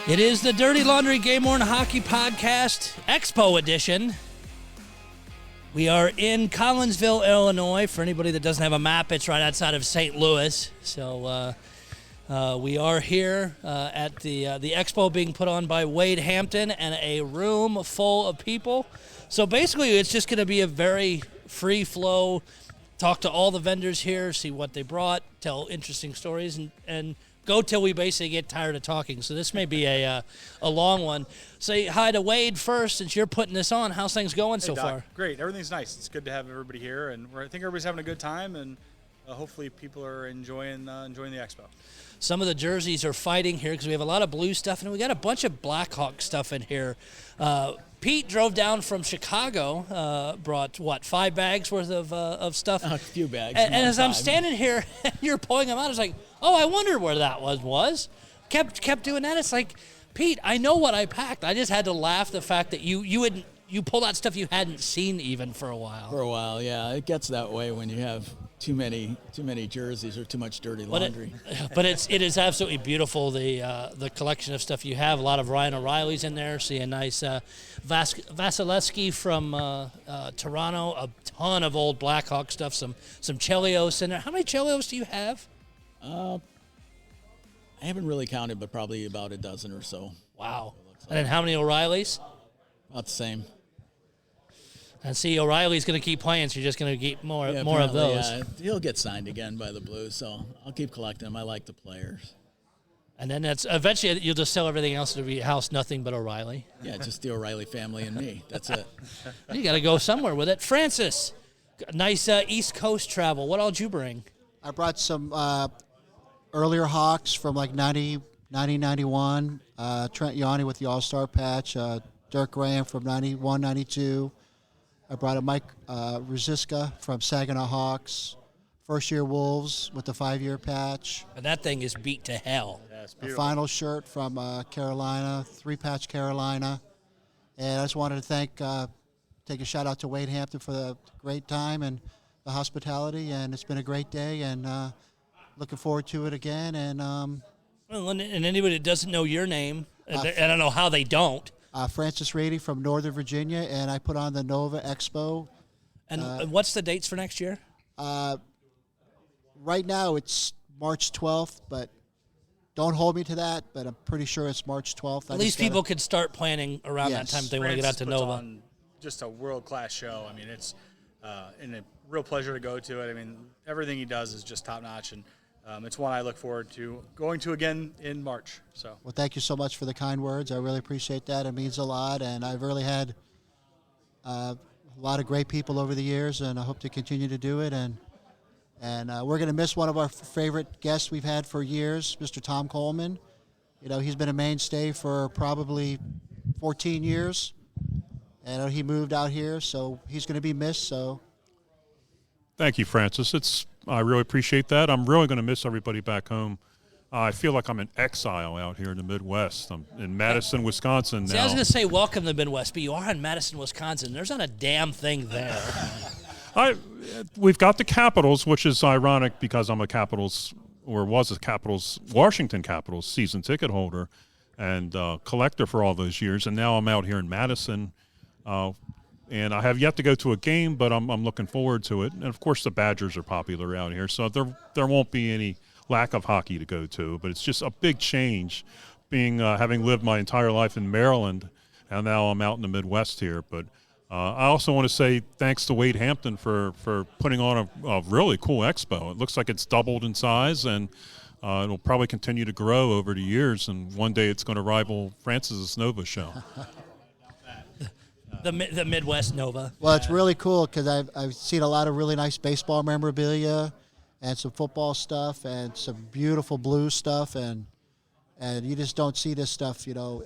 It is the Dirty Laundry Game Worn Hockey Podcast, Expo Edition. We are in Collinsville, Illinois. For anybody that doesn't have a map, it's right outside of St. Louis. So we are here at the Expo being put on by Wade Hampton and a room full of people. So basically, it's just going to be a very free flow. Talk to all the vendors here, see what they brought, tell interesting stories, and go till we basically get tired of talking. So this may be a long one. Say hi to Wade first, since you're putting this on. How's things going so far? Great. Everything's nice. It's good to have everybody here, and I think everybody's having a good time, and hopefully people are enjoying the Expo. Some of the jerseys are fighting here because we have a lot of blue stuff, and we got a bunch of Blackhawk stuff in here. Pete drove down from Chicago, brought, 5 bags worth of stuff? A few bags. And as I'm standing here, you're pulling them out, it's like, oh, I wondered where that was. Kept doing that. It's like, Pete, I know what I packed. I just had to laugh the fact that you pulled out stuff you hadn't seen even for a while. For a while, yeah. It gets that way when you have too many jerseys or too much dirty laundry. But it is absolutely beautiful, the collection of stuff you have. A lot of Ryan O'Reilly's in there. See a nice Vasilevsky from Toronto. A ton of old Blackhawk stuff. Some Chelios in there. How many Chelios do you have? I haven't really counted, but probably about a dozen or so. Wow. And then how many O'Reillys? About the same. And see, O'Reilly's going to keep playing, so you're just going to get more of those. Yeah, he'll get signed again by the Blues, so I'll keep collecting them. I like the players. And then that's eventually you'll just sell everything else to be house nothing but O'Reilly. Yeah, just the O'Reilly family and me. That's it. You got to go somewhere with it. Francis, nice East Coast travel. What all did you bring? I brought some earlier Hawks from like 90, 91. Trent Yanni with the All-Star patch. Dirk Graham from 91, 92. I brought a Mike Rosiska from Saginaw Hawks. First-year Wolves with the 5-year patch. And that thing is beat to hell. Yeah, it's A beautiful. final shirt from Carolina, 3-patch Carolina. And I just wanted to take a shout-out to Wade Hampton for the great time and the hospitality. And it's been a great day, and looking forward to it again. And anybody that doesn't know your name, and I don't know how they don't. Francis Rady from Northern Virginia, and I put on the Nova Expo. And what's the dates for next year? Right now it's March 12th, but don't hold me to that, but I'm pretty sure it's March 12th. At least people could start planning around that time if they want to get out to Francis Nova. puts on just a world-class show. I mean, it's and a real pleasure to go to it. I mean, everything he does is just top-notch, and it's one I look forward to going to again in March. So. Well, thank you so much for the kind words. I really appreciate that. It means a lot, and I've really had a lot of great people over the years, and I hope to continue to do it. And we're going to miss one of our favorite guests we've had for years, Mr. Tom Coleman. You know, he's been a mainstay for probably 14 years, and he moved out here, so he's going to be missed. So, thank you, Francis. I really appreciate that. I'm really going to miss everybody back home. I feel like I'm in exile out here in the Midwest. I'm in Madison, Wisconsin now. See, I was going to say welcome to the Midwest, but you are in Madison, Wisconsin. There's not a damn thing there. We've got the Capitals, which is ironic because I'm was a Washington Capitals season ticket holder and collector for all those years, and now I'm out here in Madison. And I have yet to go to a game, but I'm looking forward to it. And, of course, the Badgers are popular out here, so there won't be any lack of hockey to go to. But it's just a big change having lived my entire life in Maryland, and now I'm out in the Midwest here. But I also want to say thanks to Wade Hampton for putting on a really cool expo. It looks like it's doubled in size, and it'll probably continue to grow over the years. And one day it's going to rival Francis's Nova show. The Midwest Nova. well, it's really cool because I've seen a lot of really nice baseball memorabilia and some football stuff and some beautiful blues stuff, and you just don't see this stuff, you know,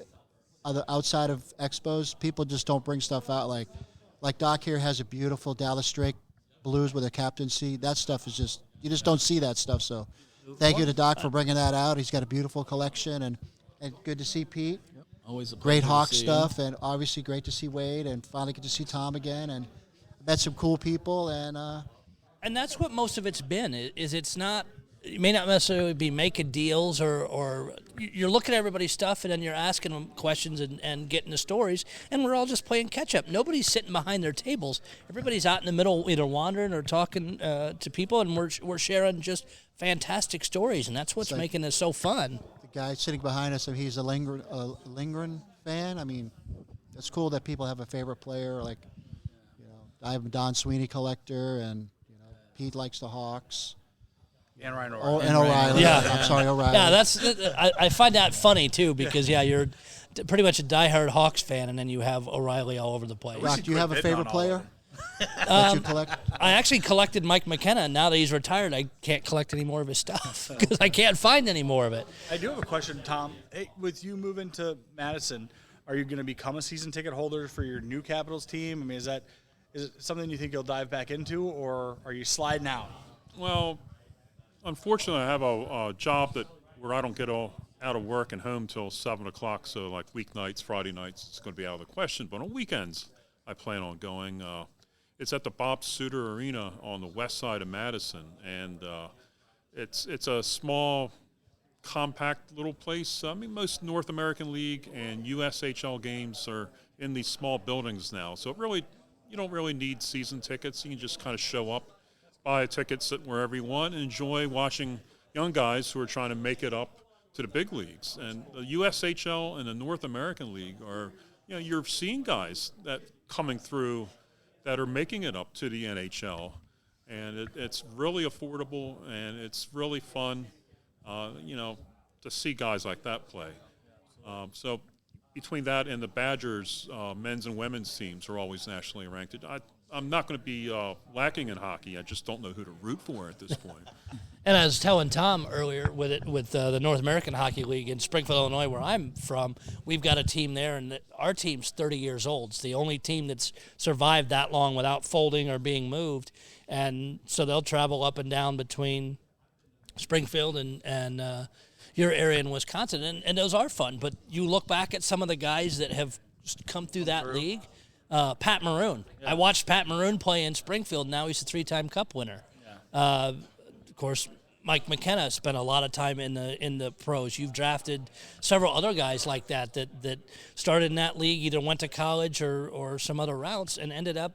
outside of expos. People just don't bring stuff out. Like Doc here has a beautiful Dallas Drake blues with a captaincy. That stuff is just, you just don't see that stuff. So thank you to Doc for bringing that out. He's got a beautiful collection, and good to see Pete. Yep. Always a Great pleasure Hawk to see stuff, and obviously great to see Wade, and finally get to see Tom again, and met some cool people, and And that's what most of it's been. Is it's not you may not necessarily be making deals or you're looking at everybody's stuff and then you're asking them questions and getting the stories, and we're all just playing catch up. Nobody's sitting behind their tables. Everybody's out in the middle either wandering or talking to people, and we're sharing just fantastic stories, and that's what's making this so fun. The guy sitting behind us, he's a Lindgren fan. I mean, it's cool that people have a favorite player. Like, I'm a Don Sweeney collector, and Pete likes the Hawks. And Ryan O'Reilly. And O'Reilly. Yeah. I'm sorry, O'Reilly. Yeah, I find that funny too, because you're pretty much a diehard Hawks fan, and then you have O'Reilly all over the place. Rock, do you have a favorite player that you collect? I actually collected Mike McKenna, and now that he's retired, I can't collect any more of his stuff because I can't find any more of it. I do have a question, Tom. Hey, with you moving to Madison, are you going to become a season ticket holder for your new Capitals team? I mean, is it something you think you'll dive back into, or are you sliding out? Well, unfortunately, I have a job where I don't get out of work and home till 7 o'clock. So, like weeknights, Friday nights, it's going to be out of the question. But on weekends, I plan on going. It's at the Bob Suter Arena on the west side of Madison, and it's a small, compact little place. I mean, most North American League and USHL games are in these small buildings now. So you don't really need season tickets. You can just kind of show up, buy a ticket, sit wherever you want, and enjoy watching young guys who are trying to make it up to the big leagues. And the USHL and the North American League are, you're seeing guys that coming through that are making it up to the NHL. And it's really affordable, and it's really fun, to see guys like that play. So between that and the Badgers, men's and women's teams are always nationally ranked. I'm not going to be lacking in hockey. I just don't know who to root for at this point. And I was telling Tom earlier with the North American Hockey League in Springfield, Illinois, where I'm from, we've got a team there, and our team's 30 years old. It's the only team that's survived that long without folding or being moved. And so they'll travel up and down between Springfield and your area in Wisconsin, and those are fun. But you look back at some of the guys that have come through that league. Pat Maroon. Yeah. I watched Pat Maroon play in Springfield. Now he's a 3-time Cup winner. Yeah. Of course, Mike McKenna spent a lot of time in the pros. You've drafted several other guys like that started in that league, either went to college or some other routes, and ended up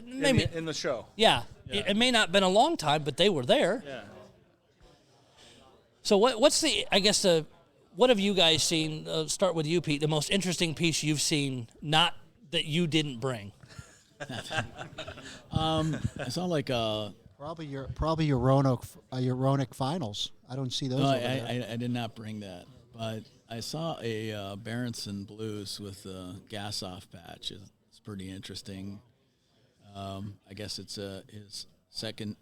maybe in the show. Yeah. It may not have been a long time, but they were there. Yeah. So what have you guys seen? Start with you, Pete. The most interesting piece you've seen, not that you didn't bring. I saw like probably your Roanoke finals. I don't see those. No, over there. I did not bring that, but I saw a Berenson Blues with a gas off patch. It's pretty interesting. I guess it's his second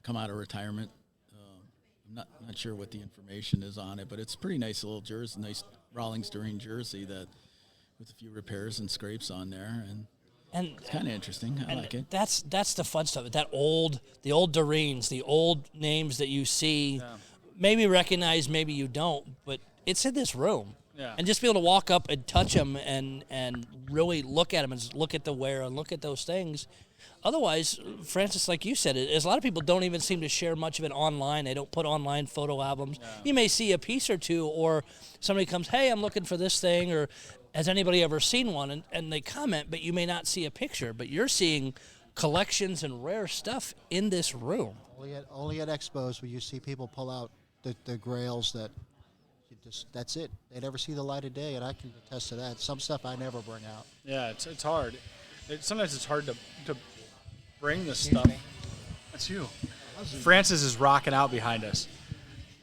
come out of retirement. I'm not sure what the information is on it, but it's a pretty nice little jersey, nice Rawlings Dureen jersey that with a few repairs and scrapes on there, and it's kind of interesting. I like it. That's the fun stuff. The old Dureens, the old names that you see, maybe recognize, maybe you don't, but it's in this room. Yeah. And just be able to walk up and touch them and really look at them and look at the wear and look at those things. Otherwise, Francis, like you said, a lot of people don't even seem to share much of it online. They don't put online photo albums. Yeah. You may see a piece or two, or somebody comes, hey, I'm looking for this thing, or has anybody ever seen one? And they comment, but you may not see a picture. But you're seeing collections and rare stuff in this room. Only at expos where you see people pull out the grails that that's it. They never see the light of day, and I can attest to that. Some stuff I never bring out. Yeah, it's hard. Sometimes it's hard to bring this stuff. That's you. Francis is rocking out behind us.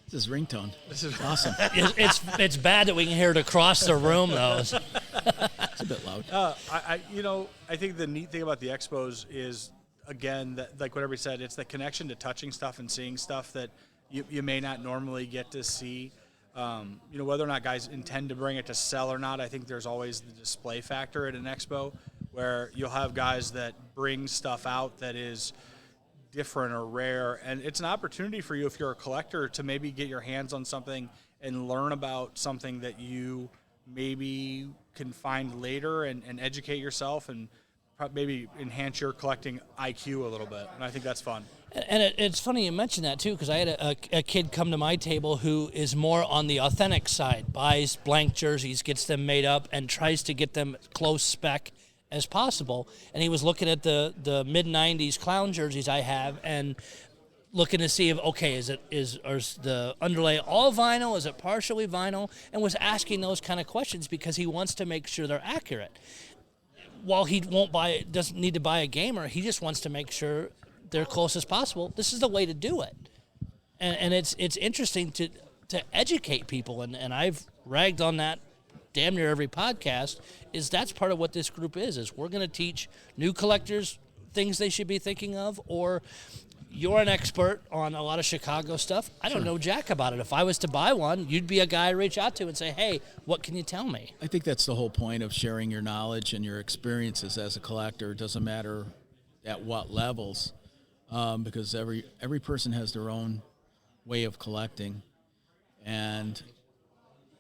This is ringtone. This is awesome. It's bad that we can hear it across the room, though. It's a bit loud. I think the neat thing about the expos is, again, that, like what everybody said, it's the connection to touching stuff and seeing stuff that you may not normally get to see. Whether or not guys intend to bring it to sell or not, I think there's always the display factor at an expo where you'll have guys that bring stuff out that is different or rare, and it's an opportunity for you if you're a collector to maybe get your hands on something and learn about something that you maybe can find later and educate yourself and maybe enhance your collecting IQ a little bit, and I think that's fun. And it's funny you mentioned that, too, because I had a kid come to my table who is more on the authentic side, buys blank jerseys, gets them made up, and tries to get them close spec as possible. And he was looking at the mid-'90s clown jerseys I have and looking to see if, okay, is the underlay all vinyl? Is it partially vinyl? And was asking those kind of questions because he wants to make sure they're accurate. While he doesn't need to buy a gamer, he just wants to make sure they're close as possible. This is the way to do it, and it's interesting to educate people, and I've ragged on that damn near every podcast. That's part of what this group is we're going to teach new collectors things they should be thinking of, or you're an expert on a lot of Chicago stuff. I don't know jack about it. If I was to buy one, you'd be a guy I reach out to and say, hey, what can you tell me? I think that's the whole point of sharing your knowledge and your experiences as a collector. It doesn't matter at what levels. Because every person has their own way of collecting, and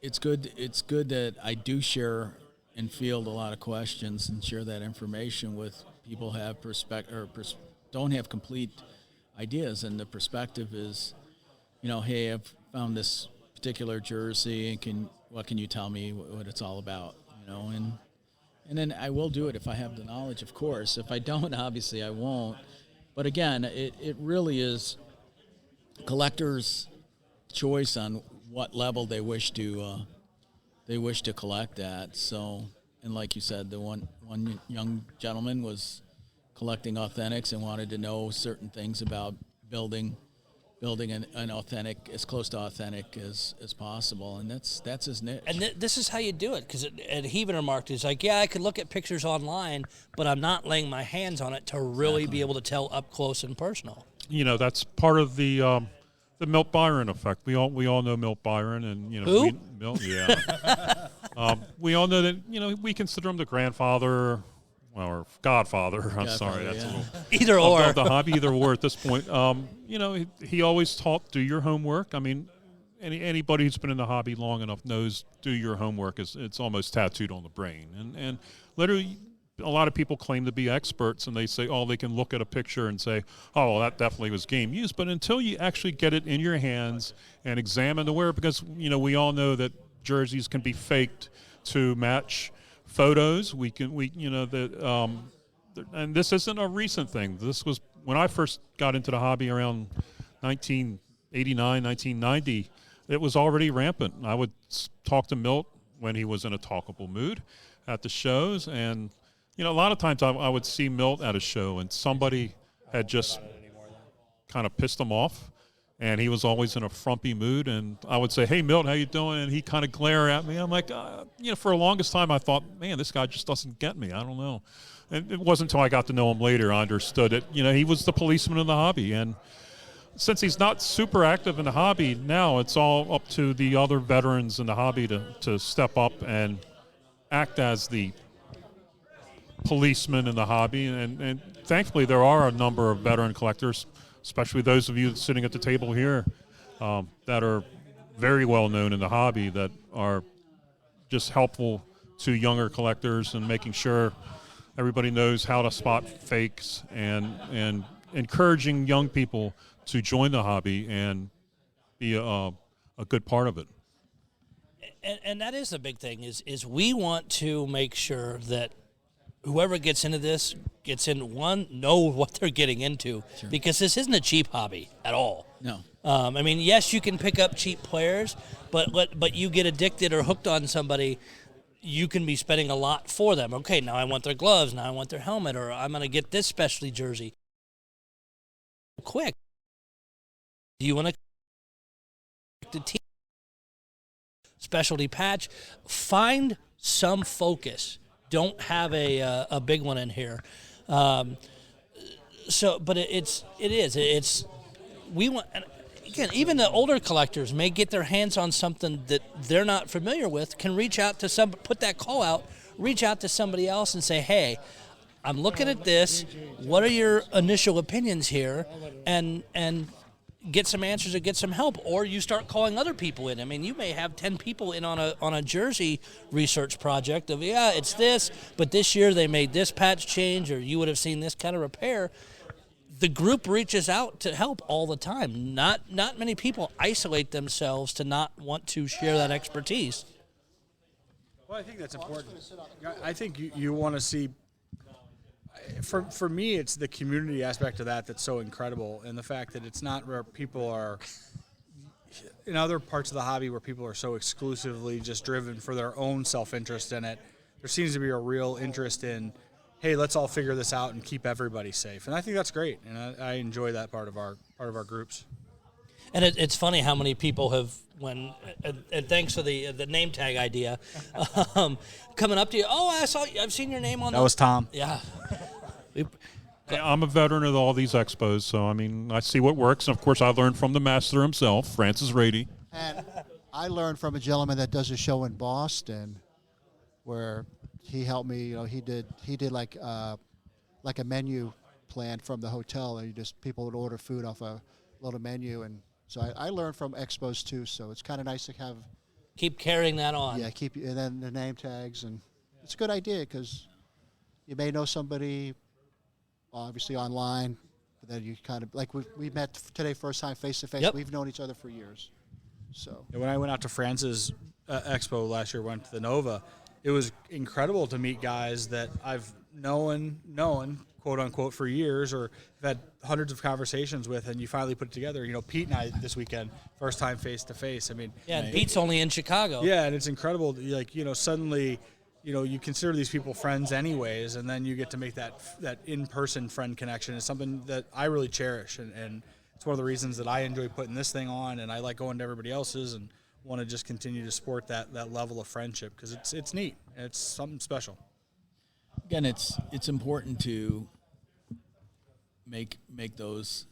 it's good that I do share and field a lot of questions and share that information with people who have don't have complete ideas, and the perspective is, hey, I've found this particular jersey, and what can you tell me what it's all about, and then I will do it if I have the knowledge, of course. If I don't, obviously I won't. But again, it really is collectors' choice on what level they wish to collect at. So, and like you said, the one young gentleman was collecting authentics and wanted to know certain things about building an authentic, as close to authentic as possible, and that's his niche. And this is how you do it, because he even remarked, he's like, yeah, I could look at pictures online, but I'm not laying my hands on it to really be able to tell up close and personal. That's part of the Milt Byron effect. We all know Milt Byron, and Who? Milt, yeah. We all know that we consider him the grandfather. Or Godfather. I'm sorry, that's a little either or. Of the hobby, either or at this point. He always taught, do your homework. I mean, anybody who's been in the hobby long enough knows do your homework. It's almost tattooed on the brain. And literally, a lot of people claim to be experts, and they say, they can look at a picture and say, oh, well, that definitely was game used. But until you actually get it in your hands and examine the wear, because we all know that jerseys can be faked to match photos. And this isn't a recent thing. This was when I first got into the hobby around 1989, 1990. It was already rampant. I would talk to Milt when he was in a talkable mood at the shows, and a lot of times I would see Milt at a show, and somebody had just kind of pissed him off, and he was always in a frumpy mood, and I would say, hey, Milt, how you doing? And he'd kind of glare at me. I'm like, for the longest time I thought, man, this guy just doesn't get me. I don't know. And it wasn't until I got to know him later I understood it. He was the policeman in the hobby, and since he's not super active in the hobby now, it's all up to the other veterans in the hobby to step up and act as the policeman in the hobby, and thankfully there are a number of veteran collectors, especially those of you sitting at the table here, that are very well known in the hobby, that are just helpful to younger collectors and making sure everybody knows how to spot fakes, and encouraging young people to join the hobby and be a good part of it. And that is the big thing, is we want to make sure that whoever gets into this gets in, know what they're getting into, because this isn't a cheap hobby at all. No. I mean, yes, you can pick up cheap players, but you get addicted or hooked on somebody, you can be spending a lot for them. Okay, now I want their gloves, now I want their helmet, or I'm going to get this specialty jersey. Quick. Do you want to team specialty patch? Find some focus. Don't have a big one in here. But we want, and again, even the older collectors may get their hands on something that they're not familiar with, can reach out to put that call out, reach out to somebody else and say, hey, I'm looking at this. What are your initial opinions here? And get some answers or get some help, or you start calling other people in. I mean, you may have 10 people in on a jersey research project of, it's this, but this year they made this patch change, or you would have seen this kind of repair. the group reaches out to help all the time. Not many people isolate themselves to not want to share that expertise. Well, I think that's important. I think you want to see. For me, it's the community aspect of that that's so incredible, and the fact that it's not where people are in other parts of the hobby where people are so exclusively just driven for their own self-interest in it. There seems to be a real interest in, hey, let's all figure this out and keep everybody safe, and I think that's great, and I enjoy that part of our groups. And it's funny how many people have, and thanks for the name tag idea, coming up to you. Oh, I've seen your name on that. That was Tom. Yeah. I'm a veteran of all these expos, so I mean, I see what works, and of course, I learned from the master himself, Francis Rady. And I learned from a gentleman that does a show in Boston, where he helped me. He did like a menu plan from the hotel, and people would order food off a little menu, and so I learned from expos too. So it's kind of nice to keep carrying that on. Yeah, and then the name tags, and it's a good idea because you may know somebody, obviously online, but then you kind of like we met today first time face to face. Yep. We've known each other for years. So when I went out to France's expo last year, went to the Nova, it was incredible to meet guys that I've known quote unquote for years, or have had hundreds of conversations with, and you finally put it together. Pete and I this weekend, first time face to face. I mean, yeah, and Pete's only in Chicago. Yeah, and it's incredible. Suddenly, you consider these people friends anyways, and then you get to make that in-person friend connection. Is something that I really cherish, and it's one of the reasons that I enjoy putting this thing on, and I like going to everybody else's, and want to just continue to support that level of friendship because it's neat. It's something special. Again, it's important to make those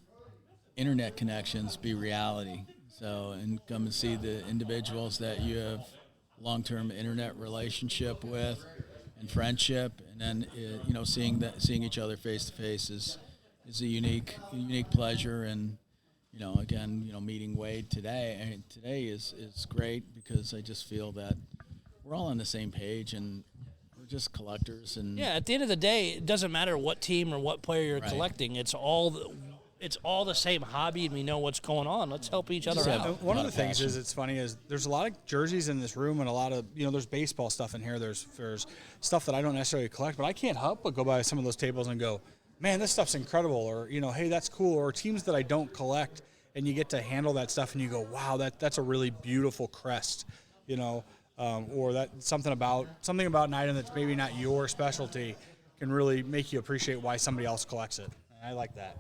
internet connections be reality. So, and come and see the individuals that you have long-term internet relationship with and friendship, and then seeing each other face to face is a unique pleasure. And again, meeting Wade today is great because I just feel that we're all on the same page and we're just collectors. And yeah, at the end of the day, it doesn't matter what team or what player you're collecting. It's all the same hobby, and we know what's going on. Let's help each other out. One of the things is it's funny is there's a lot of jerseys in this room, and a lot of there's baseball stuff in here. There's stuff that I don't necessarily collect, but I can't help but go by some of those tables and go, man, this stuff's incredible, or hey, that's cool. Or teams that I don't collect, and you get to handle that stuff, and you go, wow, that's a really beautiful crest, or that something about an item that's maybe not your specialty can really make you appreciate why somebody else collects it. And I like that.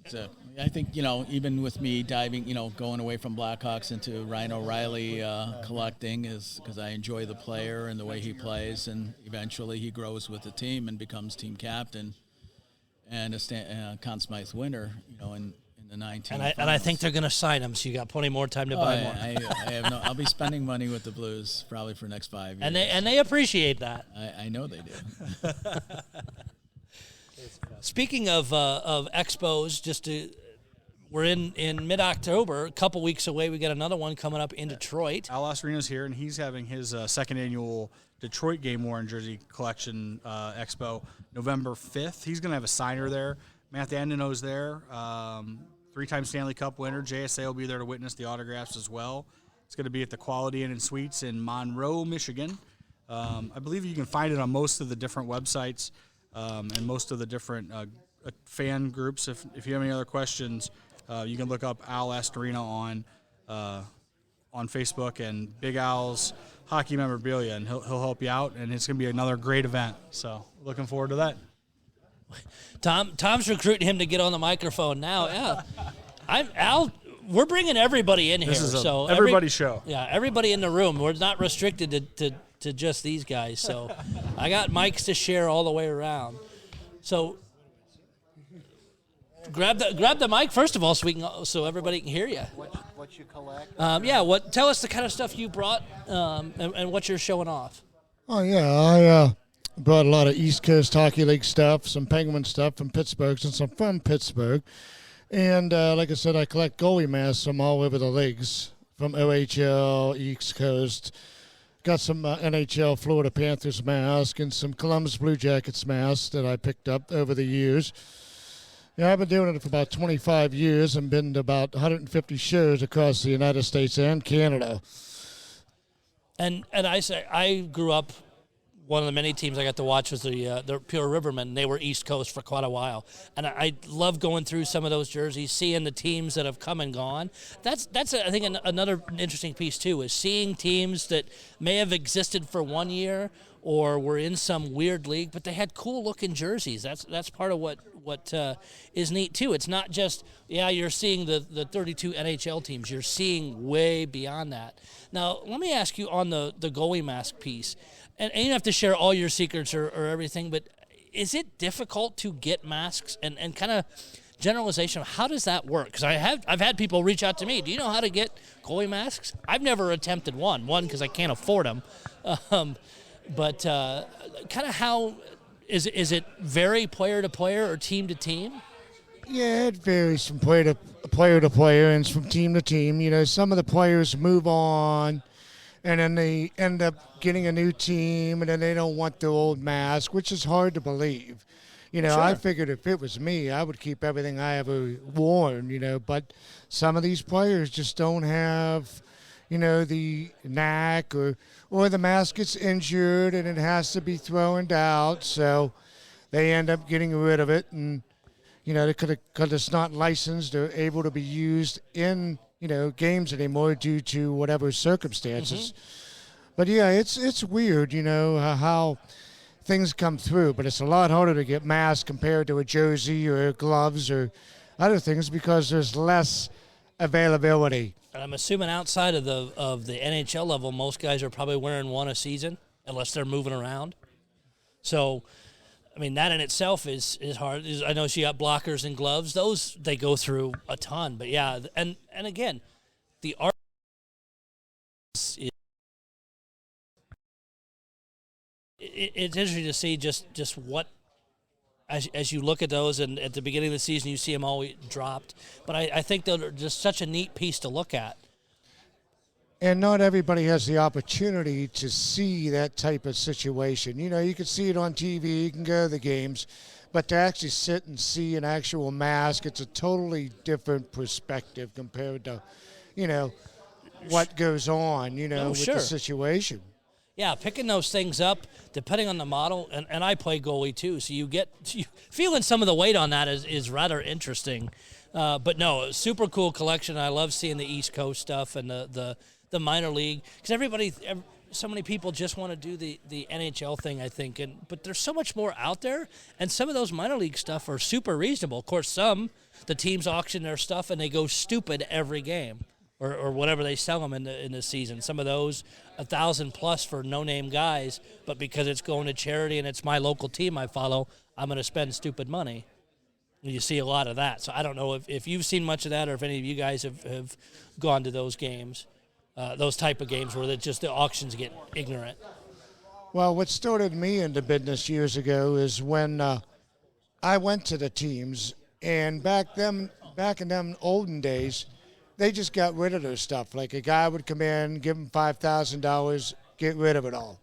So I think, even with me diving, going away from Blackhawks into Ryan O'Reilly collecting is because I enjoy the player and the way he plays, and eventually he grows with the team and becomes team captain and a Conn Smythe winner, in the 19. And I think they're going to sign him, so you got plenty more time to buy more. I have I'll be spending money with the Blues probably for the next 5 years. And they appreciate that. I know they do. Speaking of expos, we're in mid-October, a couple weeks away. We got another one coming up in Detroit. Al Osorino's here, and he's having his second annual Detroit game-worn jersey collection expo November 5th. He's going to have a signer there. Matt Andino's there, three-time Stanley Cup winner. JSA will be there to witness the autographs as well. It's going to be at the Quality Inn and Suites in Monroe, Michigan. I believe you can find it on most of the different websites and most of the different fan groups. If you have any other questions, you can look up Al Astorino on Facebook and Big Al's Hockey Memorabilia, and he'll help you out, and it's going to be another great event. So looking forward to that. Tom's recruiting him to get on the microphone now. Yeah, Al. We're bringing everybody in here. This is so everybody's show. Yeah, everybody in the room. We're not restricted to just these guys. So I got mics to share all the way around. So grab the mic first of all, so everybody can hear you. What you collect? Tell us the kind of stuff you brought and what you're showing off. Oh yeah, I brought a lot of East Coast Hockey League stuff, some Penguin stuff from Pittsburgh, and some from Pittsburgh. And like I said, I collect goalie masks from all over the leagues, from OHL, East Coast, got some NHL Florida Panthers mask and some Columbus Blue Jackets masks that I picked up over the years. Yeah, I've been doing it for about 25 years and been to about 150 shows across the United States and Canada. And I grew up. One of the many teams I got to watch was the Pure Rivermen. They were East Coast for quite a while, and I love going through some of those jerseys, seeing the teams that have come and gone. That's I think another interesting piece too, is seeing teams that may have existed for 1 year or were in some weird league, but they had cool looking jerseys. That's part of what is neat too. It's not just you're seeing the 32 NHL teams. You're seeing way beyond that. Now let me ask you on the goalie mask piece. And you don't have to share all your secrets or everything, but is it difficult to get masks and kind of generalization of how does that work? Because I've had people reach out to me. Do you know how to get goalie masks? I've never attempted one because I can't afford them. But kind of how is it vary player to player or team to team? Yeah, it varies from player to player and from team to team. You know, some of the players move on, and then they end up getting a new team, and then they don't want the old mask, which is hard to believe. You know, Sure. I figured if it was me, I would keep everything I ever worn, you know, but some of these players just don't have, you know, the knack or the mask gets injured and it has to be thrown out, so they end up getting rid of it, and, you know, because it's not licensed or able to be used in, you know, games anymore due to whatever circumstances. Mm-hmm. But yeah, it's weird, you know, how things come through. But it's a lot harder to get masks compared to a jersey or gloves or other things because there's less availability. And I'm assuming outside of the NHL level, most guys are probably wearing one a season unless they're moving around. So, I mean, that in itself is hard. I know she got blockers and gloves. Those they go through a ton. But yeah, and again, the art is it's interesting to see just what as you look at those, and at the beginning of the season you see them all dropped. But I think they're just such a neat piece to look at. And not everybody has the opportunity to see that type of situation. You know, you can see it on TV, you can go to the games, but to actually sit and see an actual mask, it's a totally different perspective compared to, you know, what goes on, you know, with sure. the situation. Yeah, picking those things up, depending on the model, and I play goalie too, so you feeling some of the weight on that is rather interesting. But no, super cool collection. I love seeing the East Coast stuff and the minor league, because so many people just want to do the NHL thing, I think, but there's so much more out there, and some of those minor league stuff are super reasonable. Of course, the teams auction their stuff and they go stupid every game. Or whatever they sell them in the season. Some of those $1,000+ for no-name guys, but because it's going to charity and it's my local team I follow, I'm going to spend stupid money. You see a lot of that. So I don't know if you've seen much of that, or if any of you guys have gone to those games, those type of games where the auctions get ignorant. Well, what started me into business years ago is when I went to the teams, and back in them olden days, they just got rid of their stuff. Like a guy would come in, give him $5,000, get rid of it all.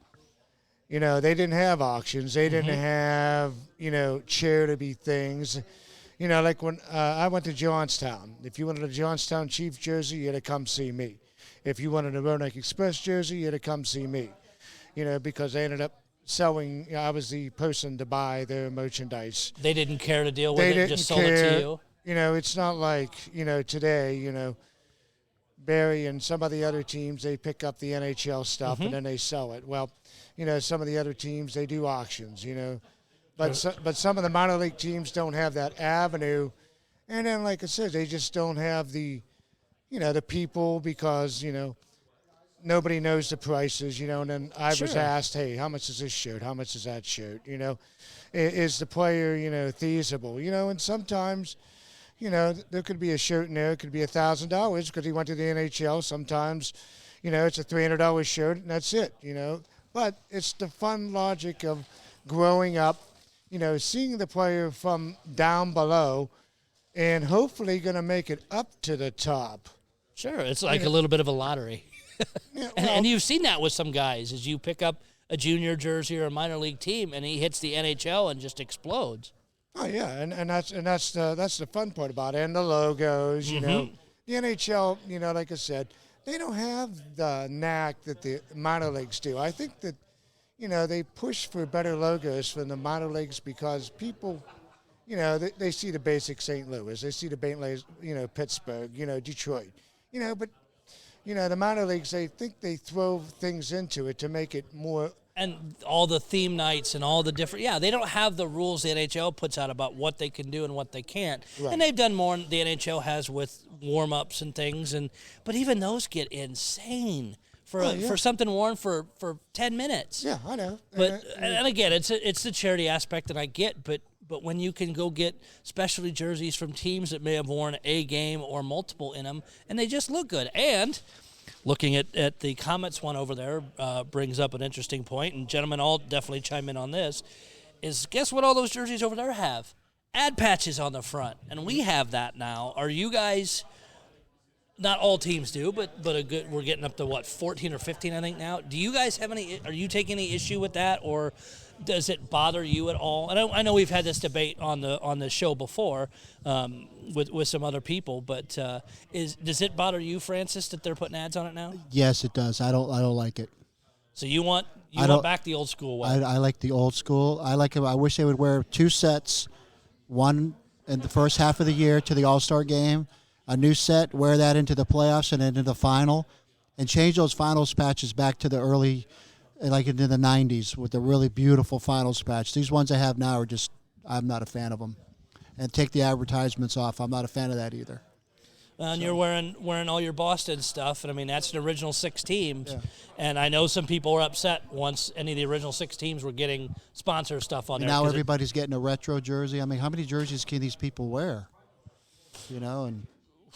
You know, they didn't have auctions. They didn't have, you know, charity things. You know, like when I went to Johnstown. If you wanted a Johnstown Chiefs jersey, you had to come see me. If you wanted a Roanoke Express jersey, you had to come see me. You know, because they ended up selling, you know, I was the person to buy their merchandise. They didn't care to deal with it, just sold it to you? You know, it's not like, you know, today, you know, Barry and some of the other teams, they pick up the NHL stuff and then they sell it. Well, you know, some of the other teams, they do auctions, you know. But some of the minor league teams don't have that avenue. And then, like I said, they just don't have the, you know, the people because, you know, nobody knows the prices, you know. And then I was asked, hey, how much is this shirt? How much is that shirt? You know, is the player, you know, feasible? You know, and sometimes, you know, there could be a shirt in there. It could be $1,000 because he went to the NHL. Sometimes, you know, it's a $300 shirt and that's it, you know. But it's the fun logic of growing up, you know, seeing the player from down below and hopefully going to make it up to the top. Sure, it's like a little bit of a lottery. And you've seen that with some guys as you pick up a junior jersey or a minor league team, and he hits the NHL and just explodes. Oh yeah, and that's the fun part about it, and the logos. You know, the NHL. You know, like I said, they don't have the knack that the minor leagues do. I think that, you know, they push for better logos from the minor leagues because people, you know, they see the basic St. Louis, they see the Bentley, you know, Pittsburgh, you know, Detroit, you know, but, you know, the minor leagues, they think they throw things into it to make it more. And all the theme nights and all the different, they don't have the rules the NHL puts out about what they can do and what they can't. Right. And they've done more than the NHL has with warm-ups and things, but even those get insane for something worn for 10 minutes. Yeah, I know. But and again, it's the charity aspect that I get, but when you can go get specialty jerseys from teams that may have worn a game or multiple in them, and they just look good. And looking at the comments one over there brings up an interesting point, and gentlemen, all definitely chime in on this, is guess what all those jerseys over there have? Ad patches on the front, and we have that now. Are you guys, not all teams do, but we're getting up to, what, 14 or 15, I think, now? Do you guys have are you taking any issue with that, or does it bother you at all? And I know we've had this debate on the show before with some other people, but does it bother you, Francis, that they're putting ads on it now? Yes, it does. I don't like it. So you want back the old school way? I like the old school. I like it. I wish they would wear 2 sets, one in the first half of the year to the All-Star game, a new set, wear that into the playoffs and into the final, and change those finals patches back to the early, like into the 90s with the really beautiful finals patch. These ones I have now are just, I'm not a fan of them. And take the advertisements off. I'm not a fan of that either. And you're wearing all your Boston stuff, and I mean that's an original 6 teams. Yeah. And I know some people were upset once any of the original 6 teams were getting sponsor stuff on there. Now everybody's getting a retro jersey. I mean, how many jerseys can these people wear? You know, and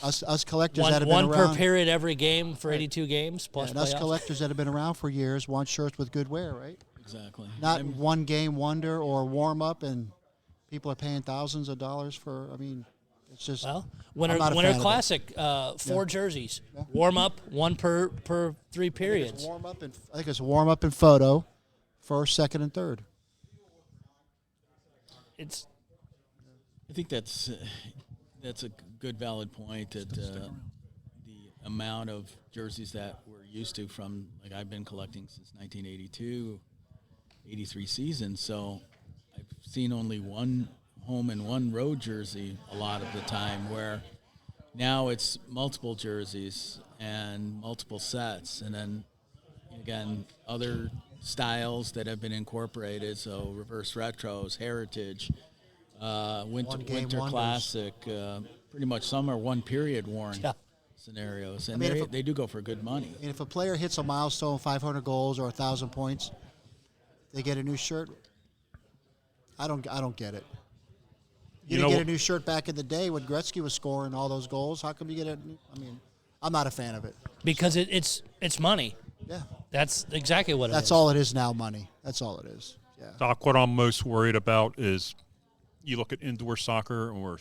us collectors that have been around. One per period every game for 82 games plus and us collectors that have been around for years want shirts with good wear, right? Exactly. Not one game wonder or warm up, and people are paying thousands of dollars for. I mean, it's just Winter Classic, 4 jerseys, warm up, 1 per 3 periods. I think it's warm up and photo, first, second, and third. I think that's a good valid point that the amount of jerseys that we're used to from, like, I've been collecting since 1982, 83 season, so I've seen only one home and one road jersey a lot of the time, where now it's multiple jerseys and multiple sets, and then again other styles that have been incorporated, so reverse retros, heritage, winter classic, pretty much some are one period worn scenarios, and they do go for good money. And if a player hits a milestone, 500 goals or 1,000 points, they get a new shirt. I don't get it. You didn't get a new shirt back in the day when Gretzky was scoring all those goals. How come you get I'm not a fan of it. Because it's money. Yeah. That's exactly what it is. That's all it is now, money. That's all it is. Yeah. Doc, what I'm most worried about is you look at indoor soccer or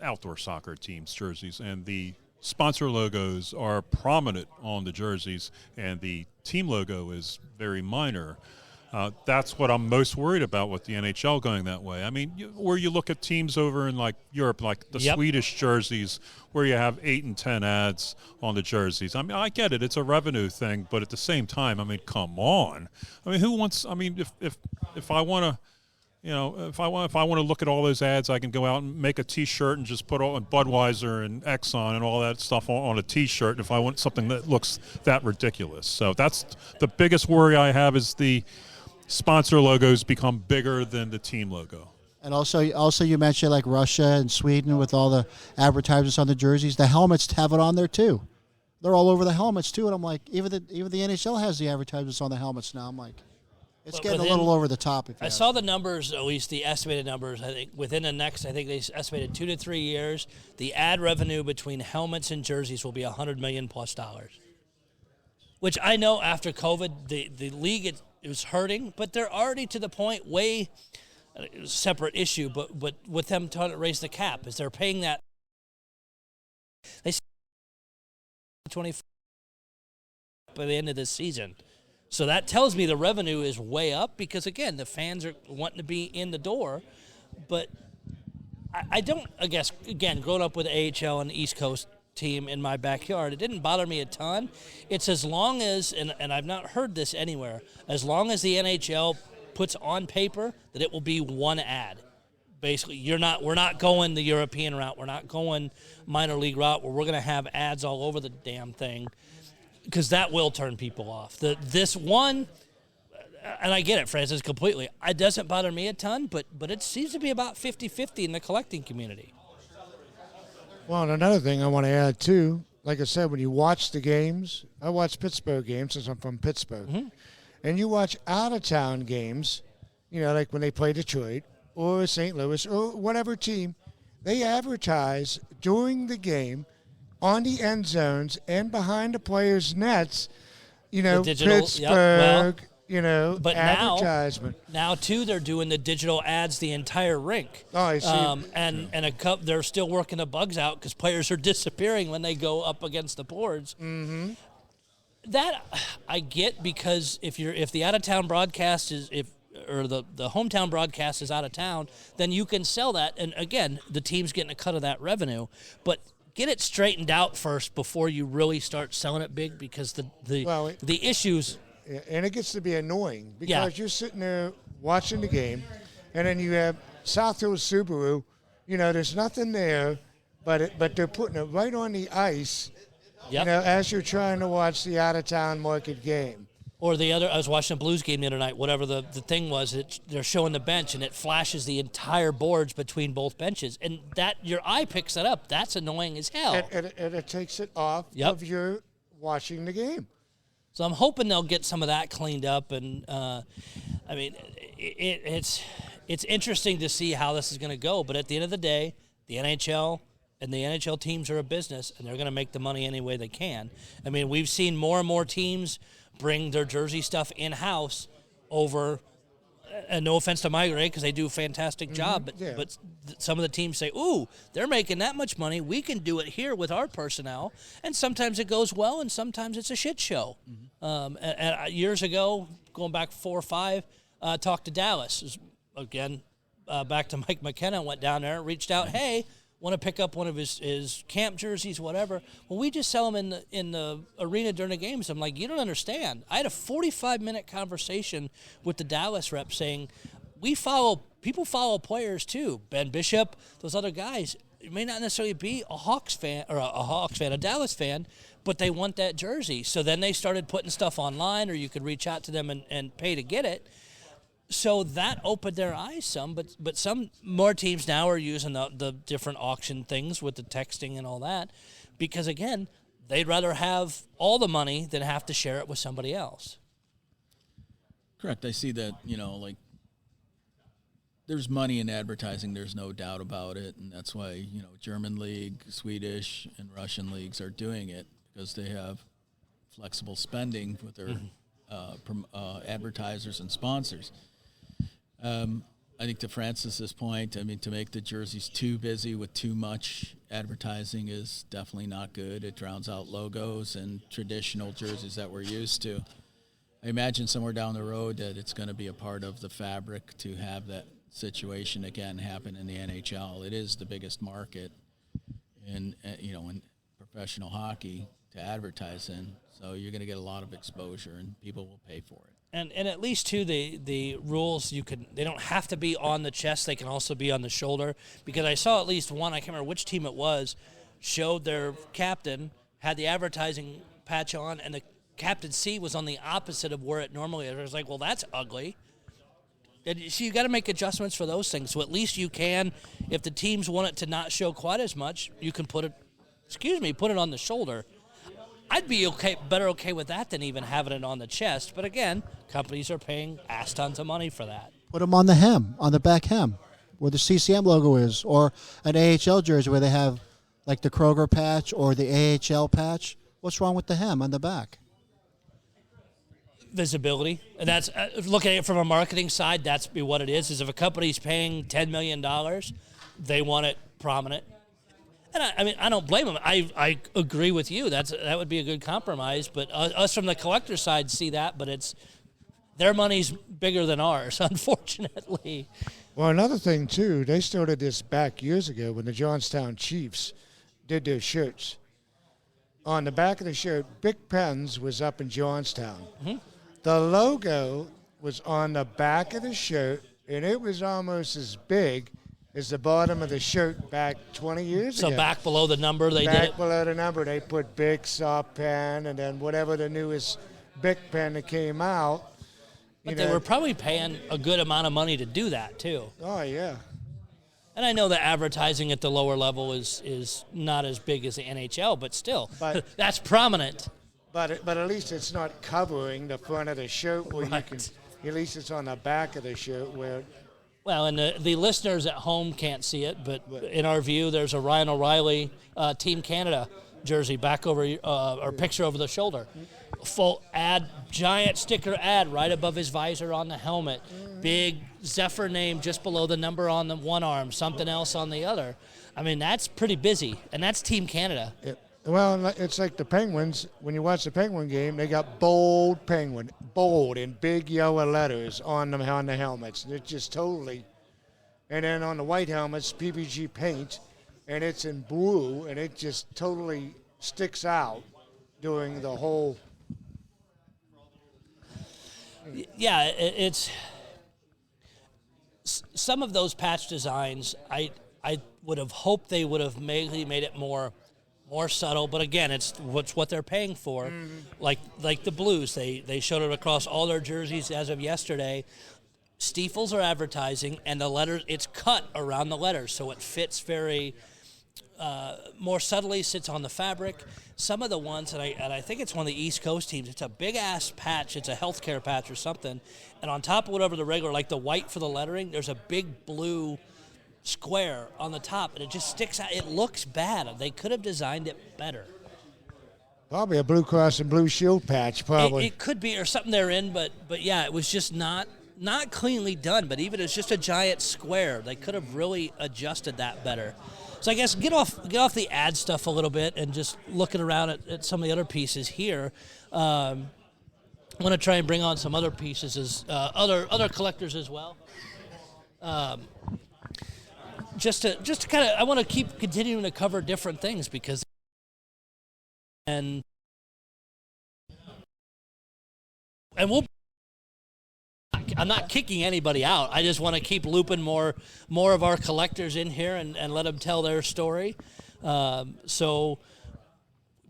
outdoor soccer teams' jerseys, and the sponsor logos are prominent on the jerseys, and the team logo is very minor. That's what I'm most worried about with the NHL going that way. I mean, where you look at teams over in like Europe, like the Swedish jerseys, where you have 8 and 10 ads on the jerseys. I mean, I get it; it's a revenue thing, but at the same time, I mean, come on. I mean, who wants? I mean, if I want to. You know, if I want to look at all those ads, I can go out and make a T-shirt and just put all Budweiser and Exxon and all that stuff on a T-shirt. If I want something that looks that ridiculous, so that's the biggest worry I have, is the sponsor logos become bigger than the team logo. And also you mentioned like Russia and Sweden with all the advertisements on the jerseys. The helmets have it on there too. They're all over the helmets too, and I'm like, even the NHL has the advertisements on the helmets now. I'm like. It's getting a little over the top. I saw the numbers, at least the estimated numbers. I think within the next, I think they estimated 2 to 3 years, the ad revenue between helmets and jerseys will be $100 million plus. Which I know after COVID, the league it was hurting, but they're already to the point separate issue. But with them trying to raise the cap, is they're paying that. They 20. by the end of this season. So that tells me the revenue is way up because, again, the fans are wanting to be in the door. But I don't, I guess, again, growing up with AHL and East Coast team in my backyard, it didn't bother me a ton. It's as long as, and I've not heard this anywhere, as long as the NHL puts on paper that it will be one ad. Basically, we're not going the European route. We're not going minor league route where we're going to have ads all over the damn thing because that will turn people off. This one, and I get it, Francis, completely. It doesn't bother me a ton, but it seems to be about 50-50 in the collecting community. Well, and another thing I want to add, too, like I said, when you watch the games, I watch Pittsburgh games since I'm from Pittsburgh, and you watch out-of-town games, like when they play Detroit or St. Louis or whatever team, they advertise during the game on the end zones and behind the players' nets, The digital, Pittsburgh, but advertisement. Now, too, they're doing the digital ads the entire rink. Oh, I see. They're still working the bugs out because players are disappearing when they go up against the boards. Mm-hmm. That I get because if the out of town broadcast or the hometown broadcast is out of town, then you can sell that. And again, the team's getting a cut of that revenue, but get it straightened out first before you really start selling it big because the issues. And it gets to be annoying because you're sitting there watching the game, and then you have South Hills Subaru. There's nothing there, but they're putting it right on the ice. Yep. As you're trying to watch the out of town market game. Or I was watching a Blues game the other night. Whatever the thing was, they're showing the bench and it flashes the entire boards between both benches, and that your eye picks that up. That's annoying as hell. And it takes it off of your watching the game. So I'm hoping they'll get some of that cleaned up, and it's interesting to see how this is going to go. But at the end of the day, the NHL and the NHL teams are a business, and they're going to make the money any way they can. I mean, we've seen more and more teams bring their jersey stuff in-house over. And no offense to Migrate, because they do a fantastic job, but some of the teams say, ooh, they're making that much money. We can do it here with our personnel. And sometimes it goes well, and sometimes it's a shit show. And years ago, going back 4 or 5, talked to Dallas. Again, back to Mike McKenna, went down there and reached out, hey, want to pick up one of his camp jerseys, whatever. Well, we just sell them in the arena during the games. I'm like, you don't understand. I had a 45-minute conversation with the Dallas rep saying, people follow players too. Ben Bishop, those other guys. It may not necessarily be a Hawks fan or a Dallas fan, but they want that jersey. So then they started putting stuff online, or you could reach out to them and pay to get it. So that opened their eyes some, but some more teams now are using the different auction things with the texting and all that because, again, they'd rather have all the money than have to share it with somebody else. Correct. I see that, there's money in advertising. There's no doubt about it, and that's why, German league, Swedish, and Russian leagues are doing it because they have flexible spending with their advertisers and sponsors. I think to Francis's point, to make the jerseys too busy with too much advertising is definitely not good. It drowns out logos and traditional jerseys that we're used to. I imagine somewhere down the road that it's going to be a part of the fabric to have that situation again happen in the NHL. It is the biggest market in professional hockey to advertise in, so you're going to get a lot of exposure and people will pay for it. And at least, too, the rules, they don't have to be on the chest. They can also be on the shoulder. Because I saw at least one, I can't remember which team it was, showed their captain, had the advertising patch on, and the captain's C was on the opposite of where it normally is. I was like, well, that's ugly. And so you got to make adjustments for those things. So at least you can, if the teams want it to not show quite as much, you can put it on the shoulder. I'd be better with that than even having it on the chest. But again, companies are paying ass tons of money for that. Put them on the hem, on the back hem, where the CCM logo is, or an AHL jersey where they have like the Kroger patch or the AHL patch. What's wrong with the hem on the back? Visibility. And that's looking at it from a marketing side, that's be what it is if a company's paying $10 million, they want it prominent. And I mean, I don't blame them. I agree with you. That would be a good compromise. But us from the collector side see that, but their money's bigger than ours, unfortunately. Well, another thing, too, they started this back years ago when the Johnstown Chiefs did their shirts. On the back of the shirt, Bic Pens was up in Johnstown. Mm-hmm. The logo was on the back of the shirt, and it was almost as big as the bottom of the shirt back 20 years ago. So back below the number they did it? Back below the number, they put Bic, Soft Pen, and then whatever the newest Bic pen that came out. But they were probably paying a good amount of money to do that, too. Oh, yeah. And I know that advertising at the lower level is not as big as the NHL, but still, that's prominent. But at least it's not covering the front of the shirt where Right. you can. At least it's on the back of the shirt where. Well, and the listeners at home can't see it, but in our view, there's a Ryan O'Reilly Team Canada jersey back over or picture over the shoulder. Full ad, giant sticker ad right above his visor on the helmet. Big Zephyr name just below the number on the one arm, something else on the other. I mean, that's pretty busy, and that's Team Canada. Well, it's like the Penguins. When you watch the Penguin game, they got bold Penguin, bold in big yellow letters on the helmets. It's just totally. And then on the white helmets, PPG paint, and it's in blue, and it just totally sticks out during the whole. Yeah, it's some of those patch designs. I would have hoped they would have made it more subtle, but again, it's what they're paying for. Like the Blues, they showed it across all their jerseys as of yesterday. Stiefels are advertising, and the letters, it's cut around the letters, so it fits very more subtly, sits on the fabric. Some of the ones, and I think it's one of the East Coast teams, it's a big-ass patch. It's a healthcare patch or something. And on top of whatever the regular, like the white for the lettering, there's a big blue square on the top, and it just sticks out. It looks bad. They could have designed it better. Probably a Blue Cross and Blue Shield patch, probably. It could be, or something they're in, but yeah, it was just not cleanly done. But even it's just a giant square. They could have really adjusted that better. So I guess get off the ad stuff a little bit and just looking around at some of the other pieces here. I want to try and bring on some other pieces as other collectors as well. Just to kind of, I want to keep continuing to cover different things because and we'll. I'm not kicking anybody out. I just want to keep looping more of our collectors in here and let them tell their story. So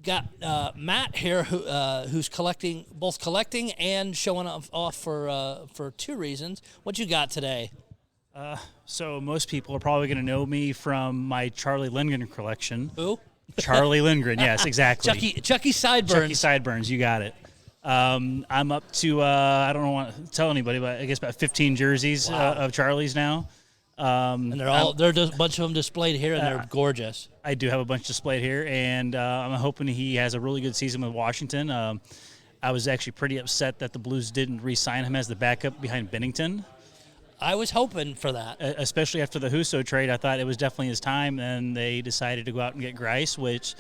got Matt here who's both collecting and showing off for two reasons. What you got today? So most people are probably going to know me from my Charlie Lindgren collection. Who? Charlie Lindgren, yes, exactly. Chucky Sideburns. Chucky Sideburns, you got it. I'm up to, I don't want to tell anybody, but I guess about 15 jerseys of Charlie's now. And they're just a bunch of them displayed here, and they're gorgeous. I do have a bunch displayed here, and I'm hoping he has a really good season with Washington. I was actually pretty upset that the Blues didn't re-sign him as the backup behind Bennington. I was hoping for that. Especially after the Husso trade, I thought it was definitely his time, and they decided to go out and get Grice, which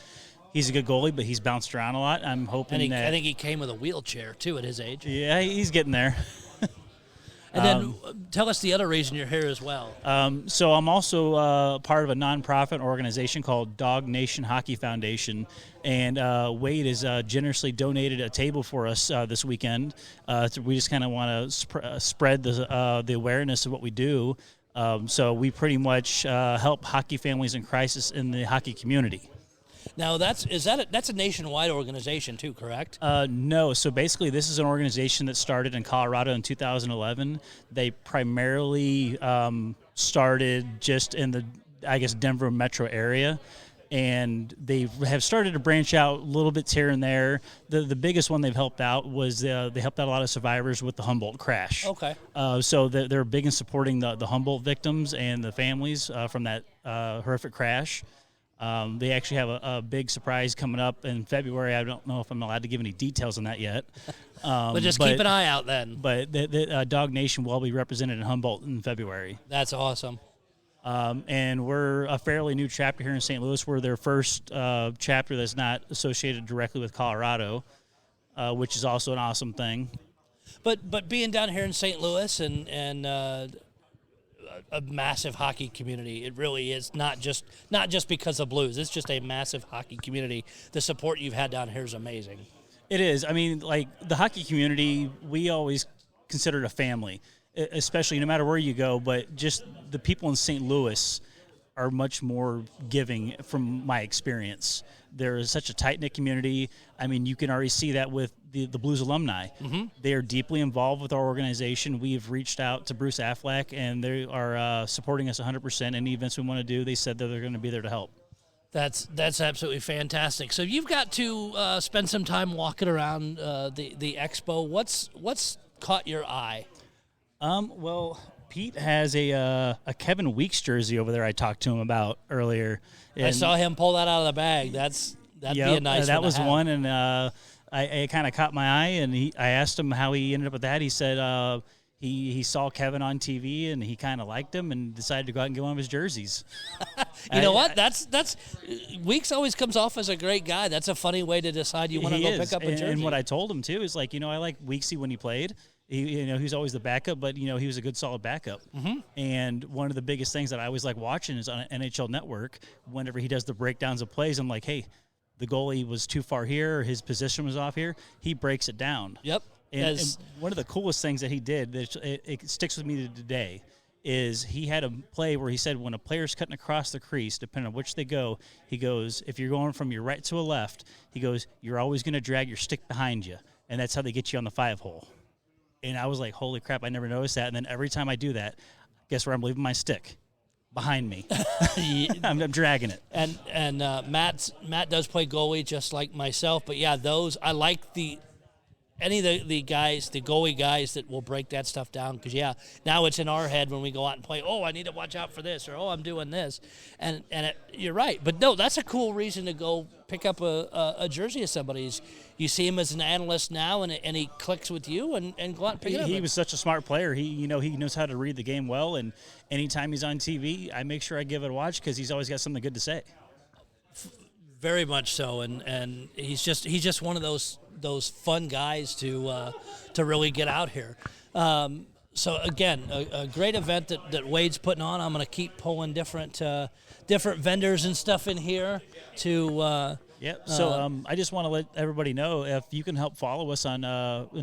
he's a good goalie, but he's bounced around a lot. I'm hoping I think he came with a wheelchair, too, at his age. Yeah, he's getting there. And then tell us the other reason you're here as well. So I'm also part of a nonprofit organization called Dog Nation Hockey Foundation, and Wade has generously donated a table for us this weekend. We just kind of want to spread the awareness of what we do. So we pretty much help hockey families in crisis in the hockey community. Now, that's a nationwide organization too, correct? No. So basically, this is an organization that started in Colorado in 2011. They primarily started just in the, I guess, Denver metro area, and they have started to branch out little bits here and there. The biggest one they've helped out was they helped out a lot of survivors with the Humboldt crash. Okay. So they're big in supporting the Humboldt victims and the families from that horrific crash. They actually have a big surprise coming up in February. I don't know if I'm allowed to give any details on that yet. But keep an eye out then. But the Dog Nation will be represented in Humboldt in February. That's awesome. And we're a fairly new chapter here in St. Louis. We're their first chapter that's not associated directly with Colorado, which is also an awesome thing. But being down here in St. Louis and a massive hockey community, it really is not just because of Blues. It's just a massive hockey community. The support you've had down here is amazing. It is. I mean, like the hockey community, we always consider it a family, especially no matter where you go. But just the people in St. Louis are much more giving from my experience. There is such a tight-knit community. I mean, you can already see that with the Blues alumni. Mm-hmm. They are deeply involved with our organization. We've reached out to Bruce Affleck, and they are supporting us 100%. Any events we want to do, they said that they're going to be there to help. That's absolutely fantastic. So you've got to spend some time walking around the expo. What's caught your eye? Well, Pete has a Kevin Weeks jersey over there. I talked to him about earlier. I saw him pull that out of the bag. That'd be a nice. That one was to have. one, and I kind of caught my eye, and I asked him how he ended up with that. He said he saw Kevin on TV, and he kind of liked him, and decided to go out and get one of his jerseys. You know what? That's Weeks always comes off as a great guy. That's a funny way to decide you want to go pick up a jersey. And what I told him too is like, I like Weeksy when he played. He was always the backup, but he was a good solid backup. Mm-hmm. And one of the biggest things that I always like watching is on NHL Network. Whenever he does the breakdowns of plays, I'm like, hey, the goalie was too far here, or his position was off here. He breaks it down. Yep. And one of the coolest things that he did that it sticks with me today is he had a play where he said when a player's cutting across the crease, depending on which they go, he goes, if you're going from your right to a left, he goes, you're always going to drag your stick behind you, and that's how they get you on the 5-hole. And I was like, holy crap, I never noticed that. And then every time I do that, guess where I'm leaving my stick? Behind me. I'm dragging it. And Matt does play goalie just like myself. But, yeah, I like any of the guys, the goalie guys that will break that stuff down. Because, yeah, now it's in our head when we go out and play, I need to watch out for this, or, I'm doing this. And you're right. But, no, that's a cool reason to go pick up a jersey of somebody's. You see him as an analyst now, and he clicks with you, and go out and pick it up. He was such a smart player. He knows how to read the game well, and anytime he's on TV, I make sure I give it a watch because he's always got something good to say. Very much so, and he's just one of those fun guys to really get out here. So again, a great event that Wade's putting on. I'm going to keep pulling different vendors and stuff in here to. Yep. So I just want to let everybody know, if you can help follow us on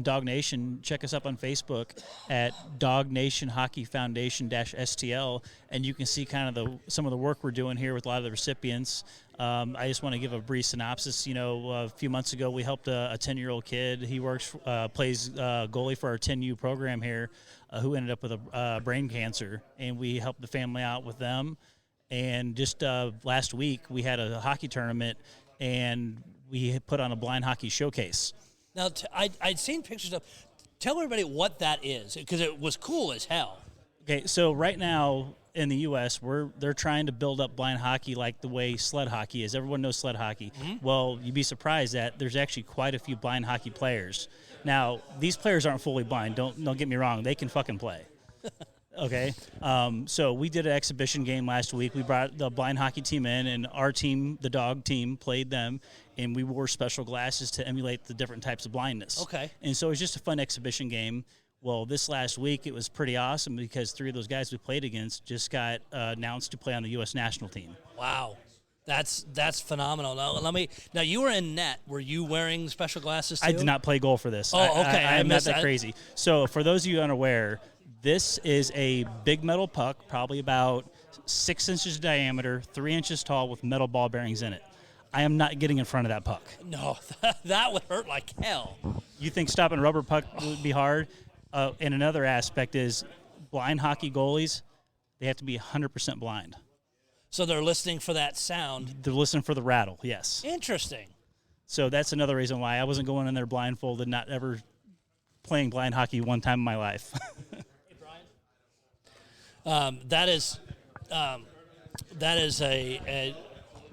Dog Nation, check us up on Facebook at Dog Nation Hockey Foundation -STL, and you can see kind of some of the work we're doing here with a lot of the recipients. I just want to give a brief synopsis. A few months ago we helped a 10-year-old kid. He plays goalie for our 10U program here, who ended up with a brain cancer, and we helped the family out with them. And just last week we had a hockey tournament, and we put on a blind hockey showcase. Now, I'd seen pictures of. Tell everybody what that is, because it was cool as hell. Okay, so right now in the U.S., they're trying to build up blind hockey like the way sled hockey is. Everyone knows sled hockey. Mm-hmm. Well, you'd be surprised that there's actually quite a few blind hockey players. Now, these players aren't fully blind. Don't get me wrong. They can fucking play. Okay, so we did an exhibition game last week. We brought the blind hockey team in, and our team, the dog team, played them, and we wore special glasses to emulate the different types of blindness. Okay. And so it was just a fun exhibition game. Well, this last week it was pretty awesome because 3 of those guys we played against just got announced to play on the U.S. national team. Wow. That's phenomenal. Now you were in net. Were you wearing special glasses too? I did not play goal for this. Oh, okay. I'm not that crazy. So for those of you unaware, this is a big metal puck, probably about 6 inches diameter, 3 inches tall, with metal ball bearings in it. I am not getting in front of that puck. No, that would hurt like hell. You think stopping a rubber puck would be hard? And another aspect is blind hockey goalies, they have to be 100% blind. So they're listening for that sound. They're listening for the rattle, yes. Interesting. So that's another reason why I wasn't going in there blindfolded, not ever playing blind hockey one time in my life. That is a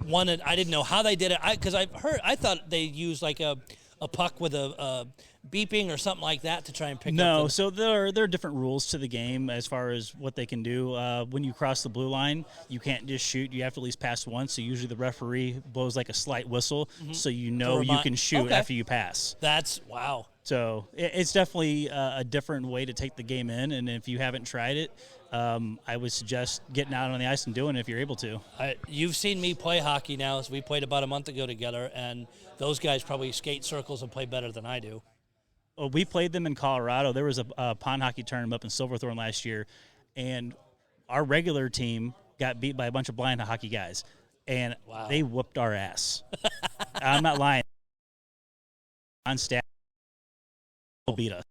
one that I didn't know how they did it, because I thought they used like a a puck with a beeping or something like that to try and pick up? No, so there are different rules to the game as far as what they can do. When you cross the blue line, you can't just shoot. You have to at least pass once. So usually the referee blows like a slight whistle, so you know you can shoot after you pass. That's wow. So it's definitely a different way to take the game in. And if you haven't tried it, I would suggest getting out on the ice and doing it if you're able to. You've seen me play hockey now. So we played about a month ago together, and those guys probably skate circles and play better than I do. Well, we played them in Colorado. There was a pond hockey tournament up in Silverthorne last year, and our regular team got beat by a bunch of blind hockey guys, and they whooped our ass. I'm not lying. On staff, beat us.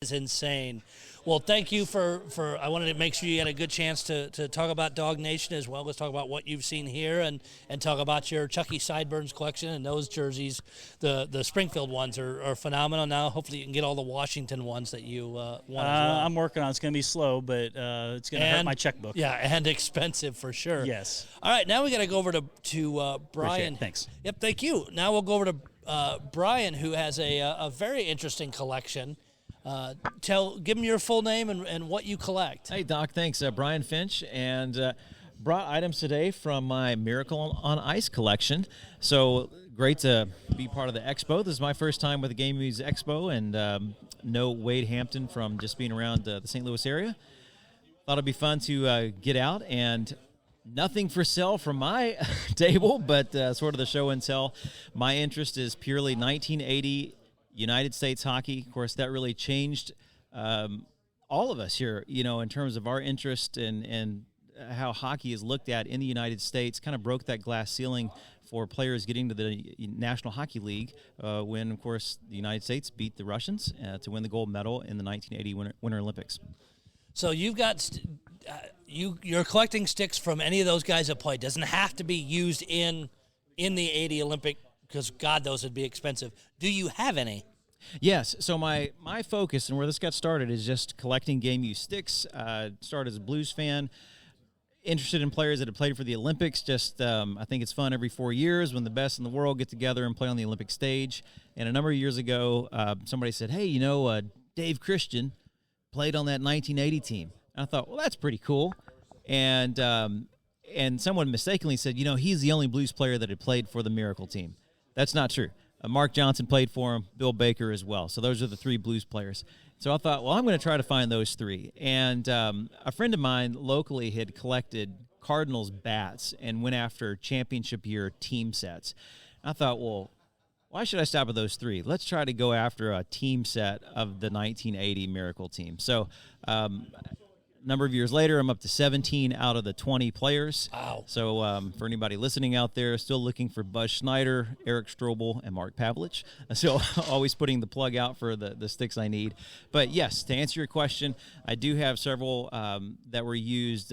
Is insane. Well, thank you for I wanted to make sure you had a good chance to talk about Dog Nation as well as talk about what you've seen here and talk about your Chucky Sideburns collection and those jerseys. The Springfield ones are phenomenal now. Hopefully you can get all the Washington ones that you want as well. I'm working on it. It's going to be slow, but it's going to hurt my checkbook. Yeah, and expensive for sure. Yes. All right, now we got to go over to Brian. Thanks. Yep, thank you. Now we'll go over to Brian, who has a very interesting collection. Give him your full name and what you collect. Hey, Doc, thanks. Brian Finch, and brought items today from my Miracle on Ice collection. So great to be part of the Expo. This is my first time with the Game Movies Expo, and know Wade Hampton from just being around the St. Louis area. Thought it'd be fun to get out, and nothing for sale from my table, but sort of the show and tell. My interest is purely 1980 United States hockey. Of course, that really changed all of us here, in terms of our interest and how hockey is looked at in the United States. Kind of broke that glass ceiling for players getting to the National Hockey League when, of course, the United States beat the Russians to win the gold medal in the 1980 Winter Olympics. So you've got you're collecting sticks from any of those guys that played. Doesn't have to be used in the 80 Olympic, because, God, those would be expensive. Do you have any? Yes. So my focus and where this got started is just collecting game use sticks. Started as a Blues fan, interested in players that have played for the Olympics. Just I think it's fun every 4 years when the best in the world get together and play on the Olympic stage. And a number of years ago, somebody said, hey, Dave Christian played on that 1980 team. And I thought, well, that's pretty cool. And someone mistakenly said, he's the only Blues player that had played for the Miracle team. That's not true. Mark Johnson played for him, Bill Baker as well. So those are the three Blues players. So I thought, well, I'm going to try to find those three. And a friend of mine locally had collected Cardinals bats and went after championship year team sets. I thought, well, why should I stop at those three? Let's try to go after a team set of the 1980 Miracle team. So a number of years later, I'm up to 17 out of the 20 players. Wow. So for anybody listening out there, still looking for Buzz Schneider, Eric Strobel, and Mark Pavlich. So always putting the plug out for the sticks I need. But yes, to answer your question, I do have several that were used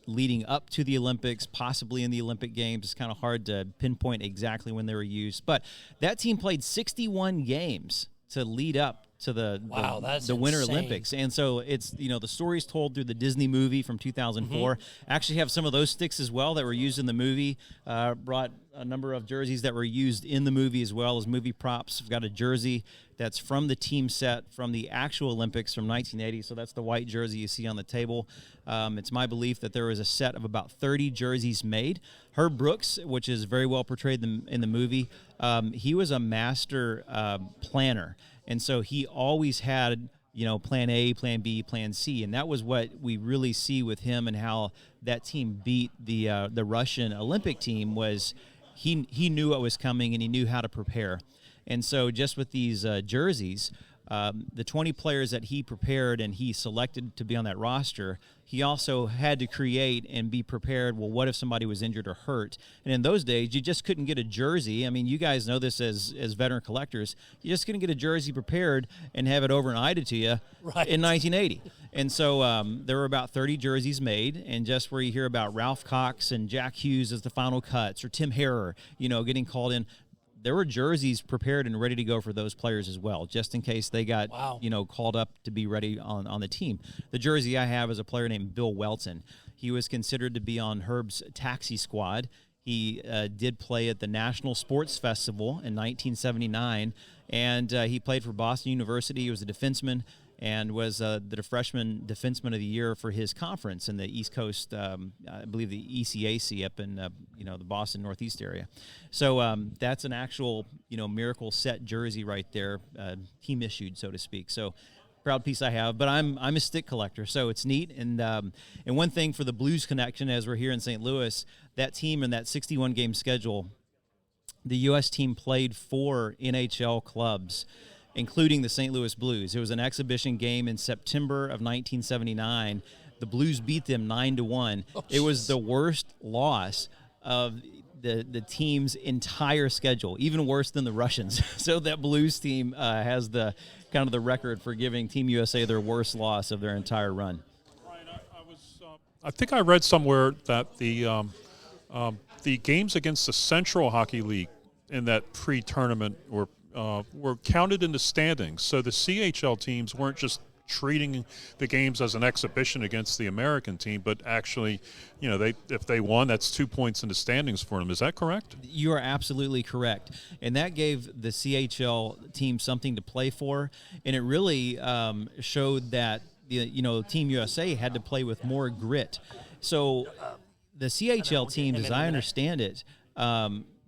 leading up to the Olympics, possibly in the Olympic Games. It's kind of hard to pinpoint exactly when they were used. But that team played 61 games to lead up to the Winter insane. Olympics. And so it's, the stories told through the Disney movie from 2004. Actually have some of those sticks as well that were used in the movie. Brought a number of jerseys that were used in the movie as well as movie props. We've got a jersey that's from the team set from the actual Olympics from 1980. So that's the white jersey you see on the table. It's my belief that there was a set of about 30 jerseys made. Herb Brooks, which is very well portrayed in the movie, he was a master planner. And so he always had, plan A, plan B, plan C. And that was what we really see with him and how that team beat the Russian Olympic team was he knew what was coming and he knew how to prepare. And so just with these jerseys, the 20 players that he prepared and he selected to be on that roster, he also had to create and be prepared. Well, what if somebody was injured or hurt? And in those days, you just couldn't get a jersey. I mean, you guys know this as veteran collectors. You just couldn't get a jersey prepared and have it overnighted to you in 1980. And so there were about 30 jerseys made, and just where you hear about Ralph Cox and Jack Hughes as the final cuts or Tim Harrer, getting called in, there were jerseys prepared and ready to go for those players as well, just in case they got, called up to be ready on the team. The jersey I have is a player named Bill Welton. He was considered to be on Herb's taxi squad. He did play at the National Sports Festival in 1979, and he played for Boston University. He was a defenseman and was the freshman defenseman of the year for his conference in the East Coast, I believe the ECAC up in the Boston Northeast area. So that's an actual Miracle set jersey right there, team issued, so to speak. So proud piece I have, but I'm a stick collector, so it's neat. And one thing for the Blues connection, as we're here in St. Louis, that team in that 61 game schedule, the U.S. team played 4 NHL clubs, including the St. Louis Blues. It was an exhibition game in September of 1979. The Blues beat them 9-1. It was the worst loss of the team's entire schedule, even worse than the Russians. So that Blues team has the kind of the record for giving Team USA their worst loss of their entire run. Ryan, I think I read somewhere that the games against the Central Hockey League in that pre-tournament were counted in the standings. So the CHL teams weren't just treating the games as an exhibition against the American team, but actually, if they won, that's 2 points in the standings for them. Is that correct? You are absolutely correct. And that gave the CHL team something to play for, and it really showed that Team USA had to play with more grit. So the CHL teams, as I understand it,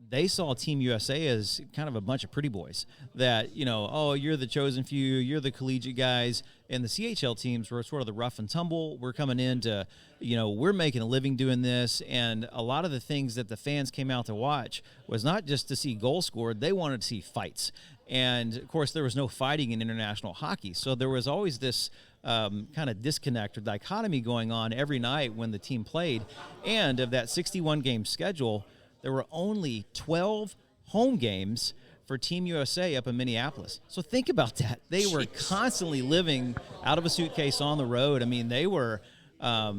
they saw Team USA as kind of a bunch of pretty boys that, you're the chosen few, you're the collegiate guys. And the CHL teams were sort of the rough and tumble. We're coming into, we're making a living doing this. And a lot of the things that the fans came out to watch was not just to see goals scored. They wanted to see fights. And, of course, there was no fighting in international hockey. So there was always this kind of disconnect or dichotomy going on every night when the team played. And of that 61-game schedule, there were only 12 home games for Team USA up in Minneapolis. So think about that. They were constantly living out of a suitcase on the road. I mean, they were, a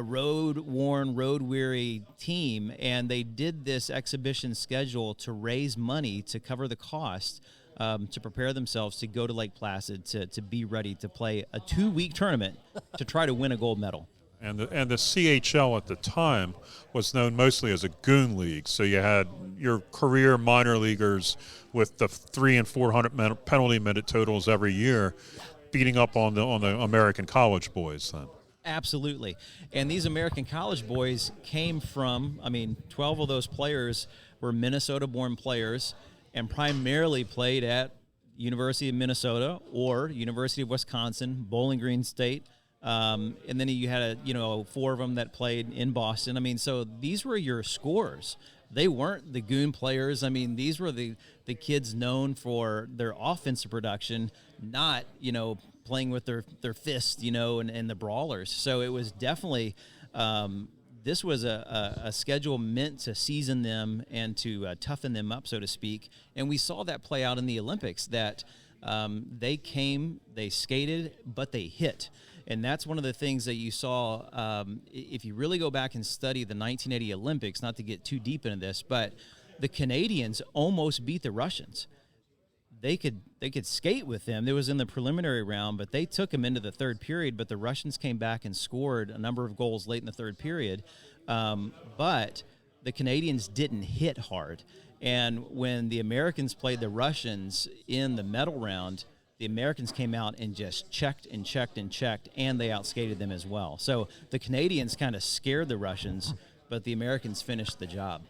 road-worn, road-weary team, and they did this exhibition schedule to raise money to cover the cost, to prepare themselves to go to Lake Placid to be ready to play a 2-week tournament to try to win a gold medal. And the CHL at the time was known mostly as a goon league. So you had your career minor leaguers with the 300 and 400 penalty minute totals every year, beating up on the American college boys then. Absolutely. And these American college boys came from, 12 of those players were Minnesota-born players and primarily played at University of Minnesota or University of Wisconsin, Bowling Green State. And then you had 4 of them that played in Boston. So these were your scorers. They weren't the goon players. These were the kids known for their offensive production, not, playing with their fists, and the brawlers. So it was definitely, this was a schedule meant to season them and to toughen them up, so to speak. And we saw that play out in the Olympics, that they came, they skated, but they hit. And that's one of the things that you saw, if you really go back and study the 1980 Olympics, not to get too deep into this, but the Canadians almost beat the Russians. They could skate with them. It was in the preliminary round, but they took them into the third period, but the Russians came back and scored a number of goals late in the third period. But the Canadians didn't hit hard. And when the Americans played the Russians in the medal round, the Americans came out and just checked and checked and checked, and they outskated them as well. So the Canadians kind of scared the Russians, but the Americans finished the job.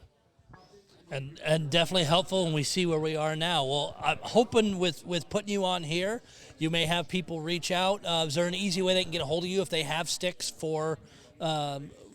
And definitely helpful, and we see where we are now. Well, I'm hoping with putting you on here, you may have people reach out. Is there an easy way they can get a hold of you if they have sticks for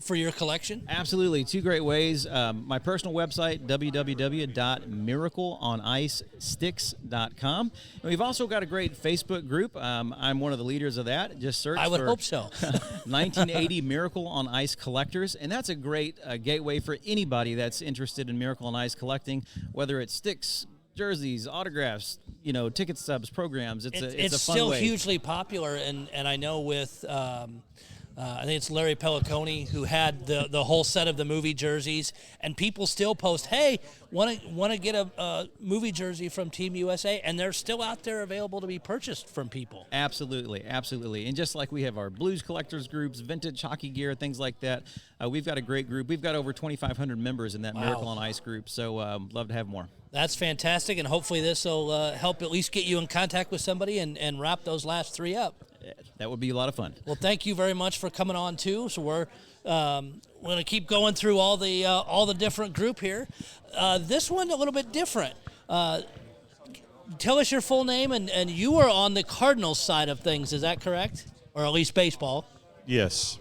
your collection? Absolutely. 2 great ways. My personal website, www.miracleonicesticks.com. And we've also got a great Facebook group. I'm one of the leaders of that. Just search I would for hope so. 1980 Miracle on Ice Collectors. And that's a great gateway for anybody that's interested in Miracle on Ice collecting, whether it's sticks, jerseys, autographs, ticket stubs, programs. It's a fun still way. Hugely popular, and I know with I think it's Larry Pelliconi who had the whole set of the movie jerseys, and people still post, "Hey, want to get a movie jersey from Team USA?" And they're still out there available to be purchased from people. Absolutely, absolutely. And just like we have our blues collectors groups, vintage hockey gear, things like that, we've got a great group. We've got over 2,500 members in that Miracle on Ice group, so love to have more. That's fantastic, and hopefully this will help at least get you in contact with somebody and wrap those last 3 up. That would be a lot of fun. Well, thank you very much for coming on too. So we're going to keep going through all the different group here. This one a little bit different. Tell us your full name, and you are on the Cardinals side of things. Is that correct, or at least baseball? Yes,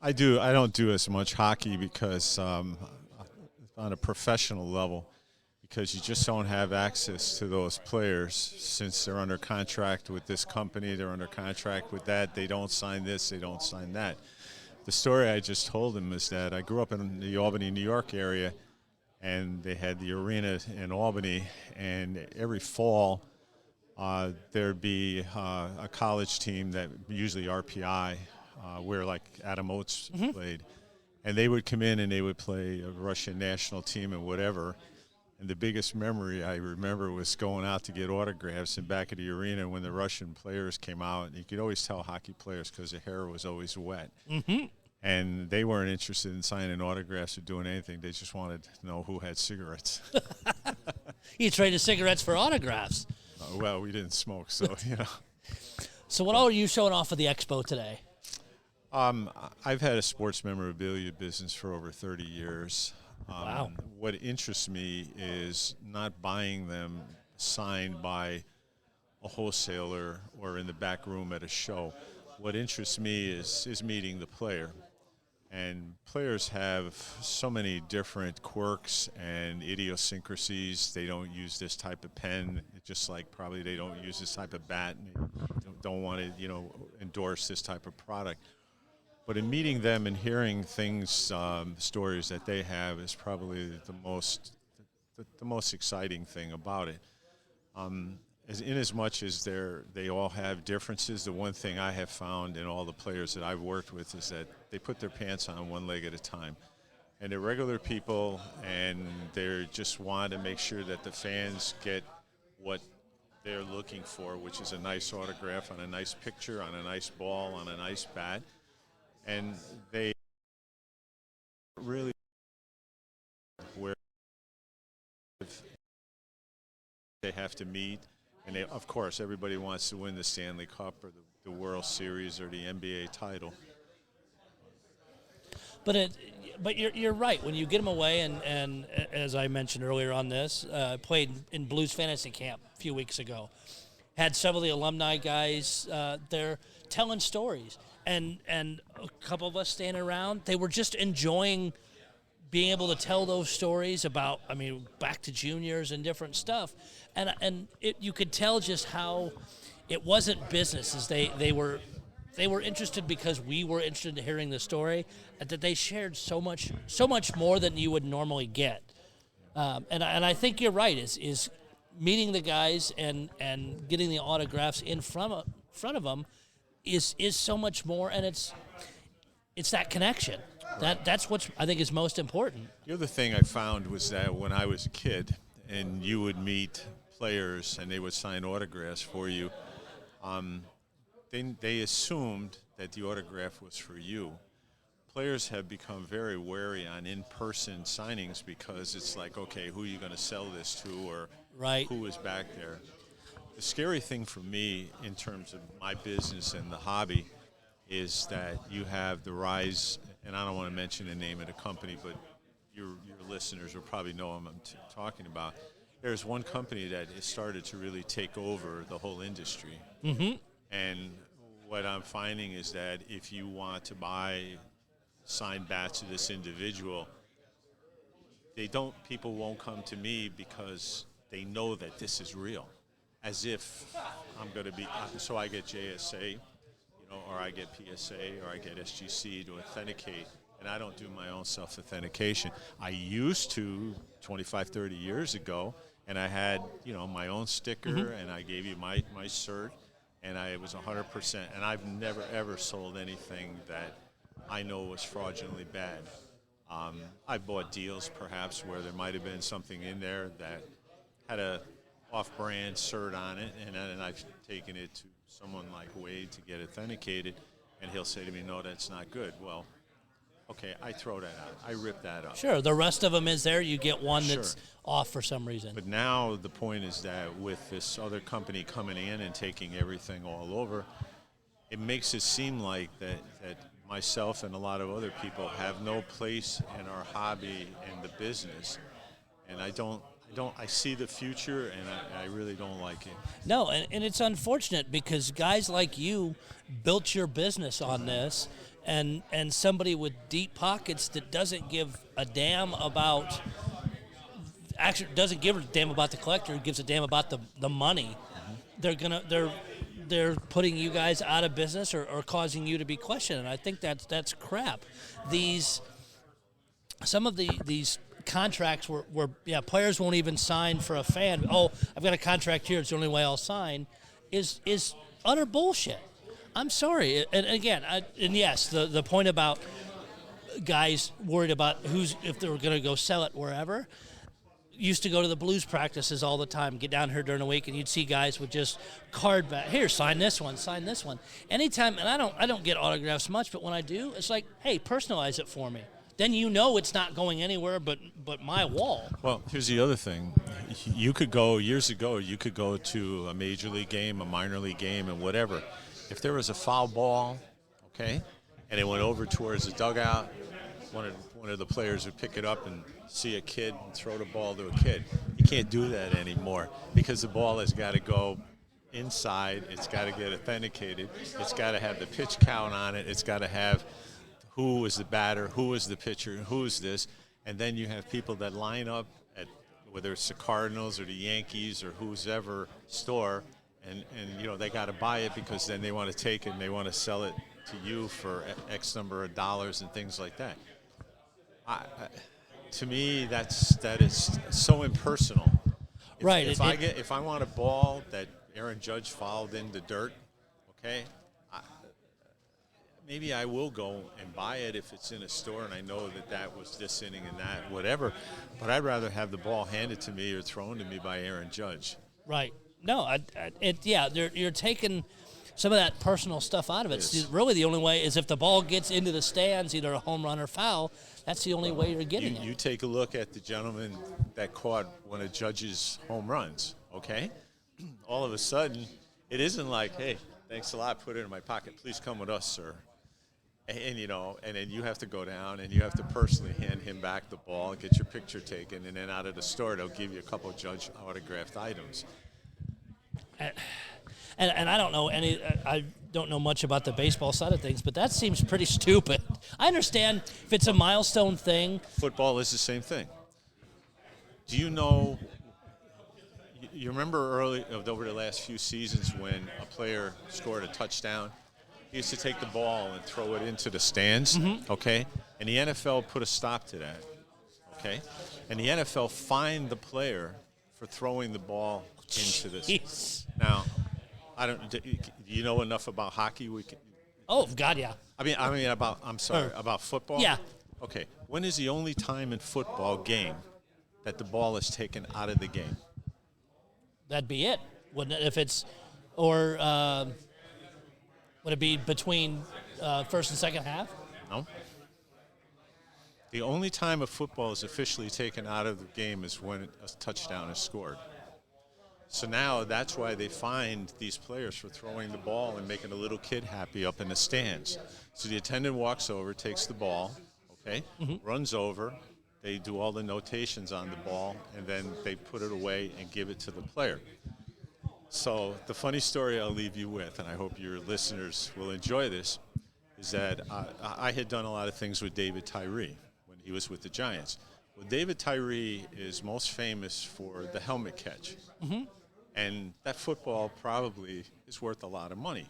I do. I don't do as much hockey because on a professional level, because you just don't have access to those players since they're under contract with this company, they're under contract with that, they don't sign this, they don't sign that. The story I just told him is that I grew up in the Albany, New York area, and they had the arena in Albany, and every fall there'd be a college team that usually RPI, where like Adam Oates played, and they would come in and they would play a Russian national team and whatever. And the biggest memory I remember was going out to get autographs in back of the arena when the Russian players came out. You could always tell hockey players because their hair was always wet. Mm-hmm. And they weren't interested in signing autographs or doing anything. They just wanted to know who had cigarettes. You traded cigarettes for autographs. Well, we didn't smoke, so, you know. So what all are you showing off at the Expo today? I've had a sports memorabilia business for over 30 years. Wow. What interests me is not buying them signed by a wholesaler or in the back room at a show. What interests me is meeting the player. And players have so many different quirks and idiosyncrasies. They don't use this type of pen, just like probably they don't use this type of bat and they don't want to, endorse this type of product. But in meeting them and hearing things, stories that they have is probably the most exciting thing about it. In as much as they all have differences, the one thing I have found in all the players that I've worked with is that they put their pants on one leg at a time. And they're regular people, and they just want to make sure that the fans get what they're looking for, which is a nice autograph on a nice picture, on a nice ball, on a nice bat. And they really where they have to meet, and of course everybody wants to win the Stanley Cup or the World Series or the NBA title. But you're right. When you get them away, and as I mentioned earlier on this, played in Blues Fantasy Camp a few weeks ago, had several of the alumni guys there telling stories. And a couple of us standing around, they were just enjoying being able to tell those stories about, back to juniors and different stuff. And you could tell just how it wasn't business. As they were interested because we were interested in hearing the story, and that they shared so much more than you would normally get. And I think you're right, is meeting the guys and getting the autographs in front of them is so much more, and it's that connection. That's what I think is most important. The other thing I found was that when I was a kid and you would meet players and they would sign autographs for you, they assumed that the autograph was for you. Players have become very wary on in-person signings because it's like, okay, who are you going to sell this to, or right. Who is back there? The scary thing for me in terms of my business and the hobby is that you have the rise, and I don't want to mention the name of the company, but your listeners will probably know what I'm talking about. There's one company that has started to really take over the whole industry. Mm-hmm. And what I'm finding is that if you want to buy signed bats of this individual, people won't come to me because they know that this is real. As if I'm going to be, so I get JSA, or I get PSA, or I get SGC to authenticate, and I don't do my own self-authentication. I used to 25, 30 years ago, and I had, my own sticker, mm-hmm. and I gave you my cert, and it was 100%, and I've never, ever sold anything that I know was fraudulently bad. I bought deals perhaps where there might have been something in there that had a off-brand cert on it, and then I've taken it to someone like Wade to get authenticated, and he'll say to me, no, that's not good. Well, okay, I throw that out. I rip that up. Sure, the rest of them is there. You get one that's off for some reason. But now the point is that with this other company coming in and taking everything all over, it makes it seem like that myself and a lot of other people have no place in our hobby and the business. And I see the future, and I really don't like it. No, and it's unfortunate because guys like you built your business on this, and somebody with deep pockets that doesn't give a damn about, actually doesn't give a damn about the collector, gives a damn about the money. They're putting you guys out of business or causing you to be questioned, and I think that's crap. Some of these contracts where players won't even sign for a fan. Oh, I've got a contract here, it's the only way I'll sign, is utter bullshit. I'm sorry. And again, yes, the point about guys worried about if they were going to go sell it wherever, used to go to the Blues practices all the time, get down here during the week, and you'd see guys with just card back. Here, sign this one. Anytime, and I don't get autographs much, but when I do, it's like, hey, personalize it for me. Then you know it's not going anywhere but my wall. Well, here's the other thing. You could go, years ago, you could go to a major league game, a minor league game, and whatever. If there was a foul ball, okay, and it went over towards the dugout, one of the players would pick it up and see a kid and throw the ball to a kid. You can't do that anymore because the ball has got to go inside. It's got to get authenticated. It's got to have the pitch count on it. It's got to have who is the batter, who is the pitcher, who is this, and then you have people that line up at whether it's the Cardinals or the Yankees or who's ever store, and they got to buy it because then they want to take it and they want to sell it to you for X number of dollars and things like that. To me, that is so impersonal. If I want a ball that Aaron Judge fouled in the dirt, okay, maybe I will go and buy it if it's in a store and I know that was this inning and that, whatever. But I'd rather have the ball handed to me or thrown to me by Aaron Judge. Right. No, you're taking some of that personal stuff out of it. Yes. Really, the only way is if the ball gets into the stands, either a home run or foul. That's the only way you're getting it. You take a look at the gentleman that caught one of Judge's home runs, okay? All of a sudden, it isn't like, hey, thanks a lot, put it in my pocket. Please come with us, sir. And then you have to go down and you have to personally hand him back the ball and get your picture taken, and then out of the store they'll give you a couple of Judge autographed items. And I don't know I don't know much about the baseball side of things, but that seems pretty stupid. I understand if it's a milestone thing. Football is the same thing. Do you know? You remember over the last few seasons when a player scored a touchdown? He used to take the ball and throw it into the stands, okay? And the NFL put a stop to that, okay? And the NFL fined the player for throwing the ball into this. Now, do you know enough about hockey? Oh, God, yeah. About football? Yeah. Okay. When is the only time in football game that the ball is taken out of the game? That'd be it, wouldn't it? If it's, or would it be between first and second half? No. The only time a football is officially taken out of the game is when a touchdown is scored. So now that's why they find these players for throwing the ball and making a little kid happy up in the stands. So the attendant walks over, takes the ball, okay, runs over. They do all the notations on the ball, and then they put it away and give it to the player. So the funny story I'll leave you with, and I hope your listeners will enjoy this, is that I had done a lot of things with David Tyree when he was with the Giants. Well, David Tyree is most famous for the helmet catch. And that football probably is worth a lot of money.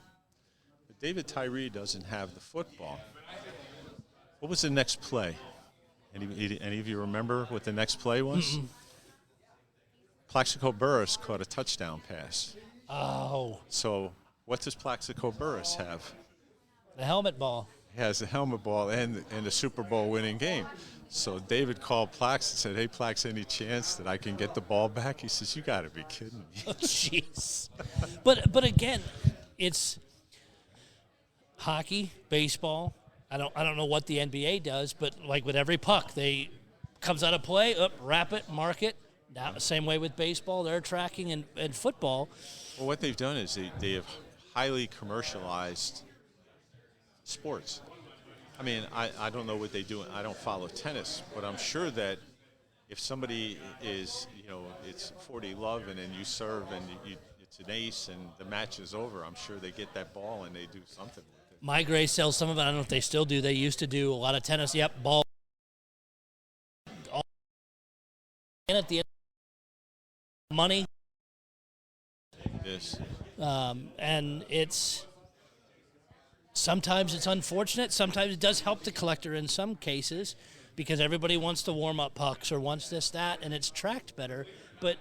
But David Tyree doesn't have the football. What was the next play? Any of you remember what the next play was? Plaxico Burress caught a touchdown pass. Oh. So what does Plaxico Burress have? The helmet ball. has the helmet ball and the Super Bowl winning game. So David called Plax and said, "Hey, Plax, any chance that I can get the ball back?" He says, "You got to be kidding me." Oh, jeez. But again, it's hockey, baseball. I don't know what the NBA does, but like with every puck, they comes out of play, wrap it, mark it. Now, same way with baseball, they're tracking and football. Well, what they've done is they have highly commercialized sports. I mean, I don't know what they do. I don't follow tennis, but I'm sure that if somebody is, it's 40 love and then you serve and it's an ace and the match is over, I'm sure they get that ball and they do something with it. My Gray sells some of it. I don't know if they still do. They used to do a lot of tennis. Yep, ball. And at the end, money. Yes. And sometimes it's unfortunate. Sometimes it does help the collector in some cases because everybody wants to warm up pucks or wants this, that, and it's tracked better. But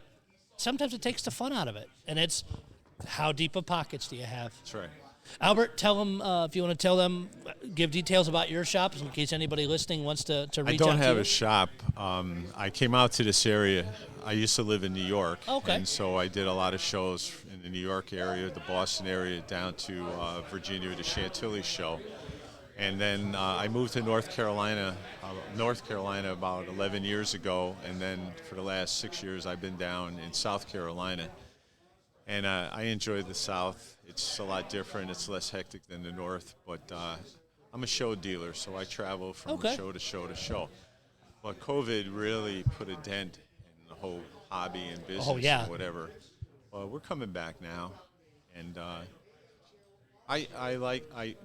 sometimes it takes the fun out of it. And it's how deep of pockets do you have? That's right. Albert, tell them, if you want to tell them, give details about your shop in case anybody listening wants to reach out to you. I don't have a shop. I came out to this area. I used to live in New York. Okay. And so I did a lot of shows in the New York area, the Boston area, down to Virginia, the Chantilly show. And then I moved to North Carolina about 11 years ago. And then for the last 6 years, I've been down in South Carolina. And I enjoy the South. It's a lot different. It's less hectic than the North. But I'm a show dealer, so I travel from show to show to show. But COVID really put a dent in the whole hobby and business and whatever. Well, we're coming back now. And I like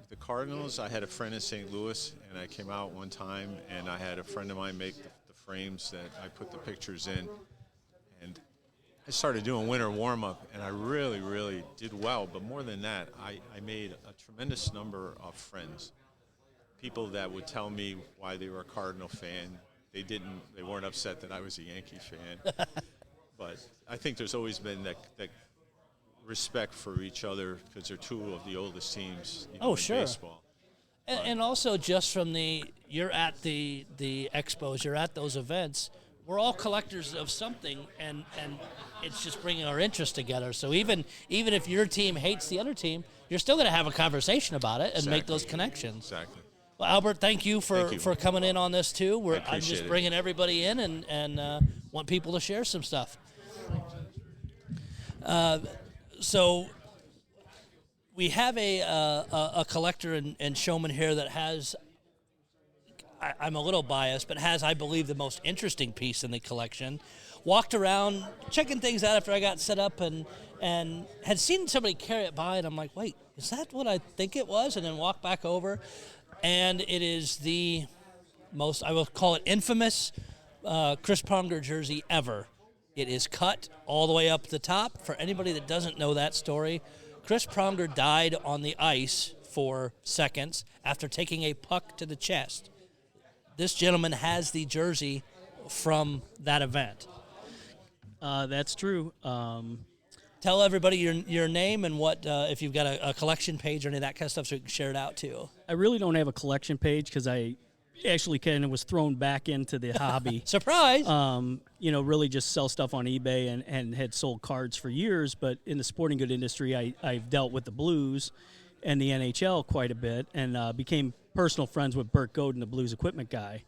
the Cardinals. I had a friend in St. Louis, and I came out one time, and I had a friend of mine make the frames that I put the pictures in. And I started doing winter warm-up, and I really, really did well. But more than that, I made a tremendous number of friends, people that would tell me why they were a Cardinal fan. They weren't upset that I was a Yankee fan. But I think there's always been that respect for each other because they're two of the oldest teams in baseball. And also just from you're at the expos, you're at those events, we're all collectors of something, and it's just bringing our interest together. So even if your team hates the other team, you're still going to have a conversation about it and make those connections. Exactly. Well, Albert, thank you for coming in on this too. I'm just bringing everybody in and want people to share some stuff. So we have a collector and showman here that has, I'm a little biased, but has, I believe, the most interesting piece in the collection. Walked around checking things out after I got set up and had seen somebody carry it by, and I'm like, wait, is that what I think it was? And then walked back over, and it is the most, I will call it infamous Chris Pronger jersey ever. It is cut all the way up the top. For anybody that doesn't know that story, Chris Pronger died on the ice for seconds after taking a puck to the chest. This gentleman has the jersey from that event. That's true. Tell everybody your name and what if you've got a collection page or any of that kind of stuff so we can share it out too. I really don't have a collection page because I actually kind of was thrown back into the hobby. Surprise! Really just sell stuff on eBay and had sold cards for years. But in the sporting good industry, I've dealt with the Blues and the NHL quite a bit and became personal friends with Burt Godin, the Blues equipment guy.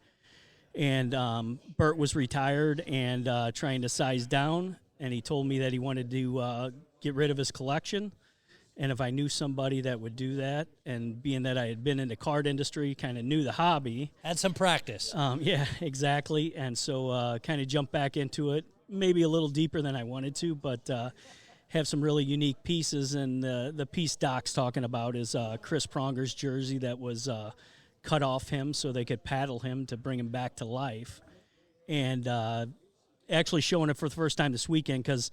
And Burt was retired and trying to size down, and he told me that he wanted to get rid of his collection. And if I knew somebody that would do that, and being that I had been in the card industry, kind of knew the hobby. Had some practice. Yeah, exactly. And so kind of jumped back into it, maybe a little deeper than I wanted to, but have some really unique pieces. And the piece Doc's talking about is Chris Pronger's jersey that was cut off him so they could paddle him to bring him back to life. And actually showing it for the first time this weekend because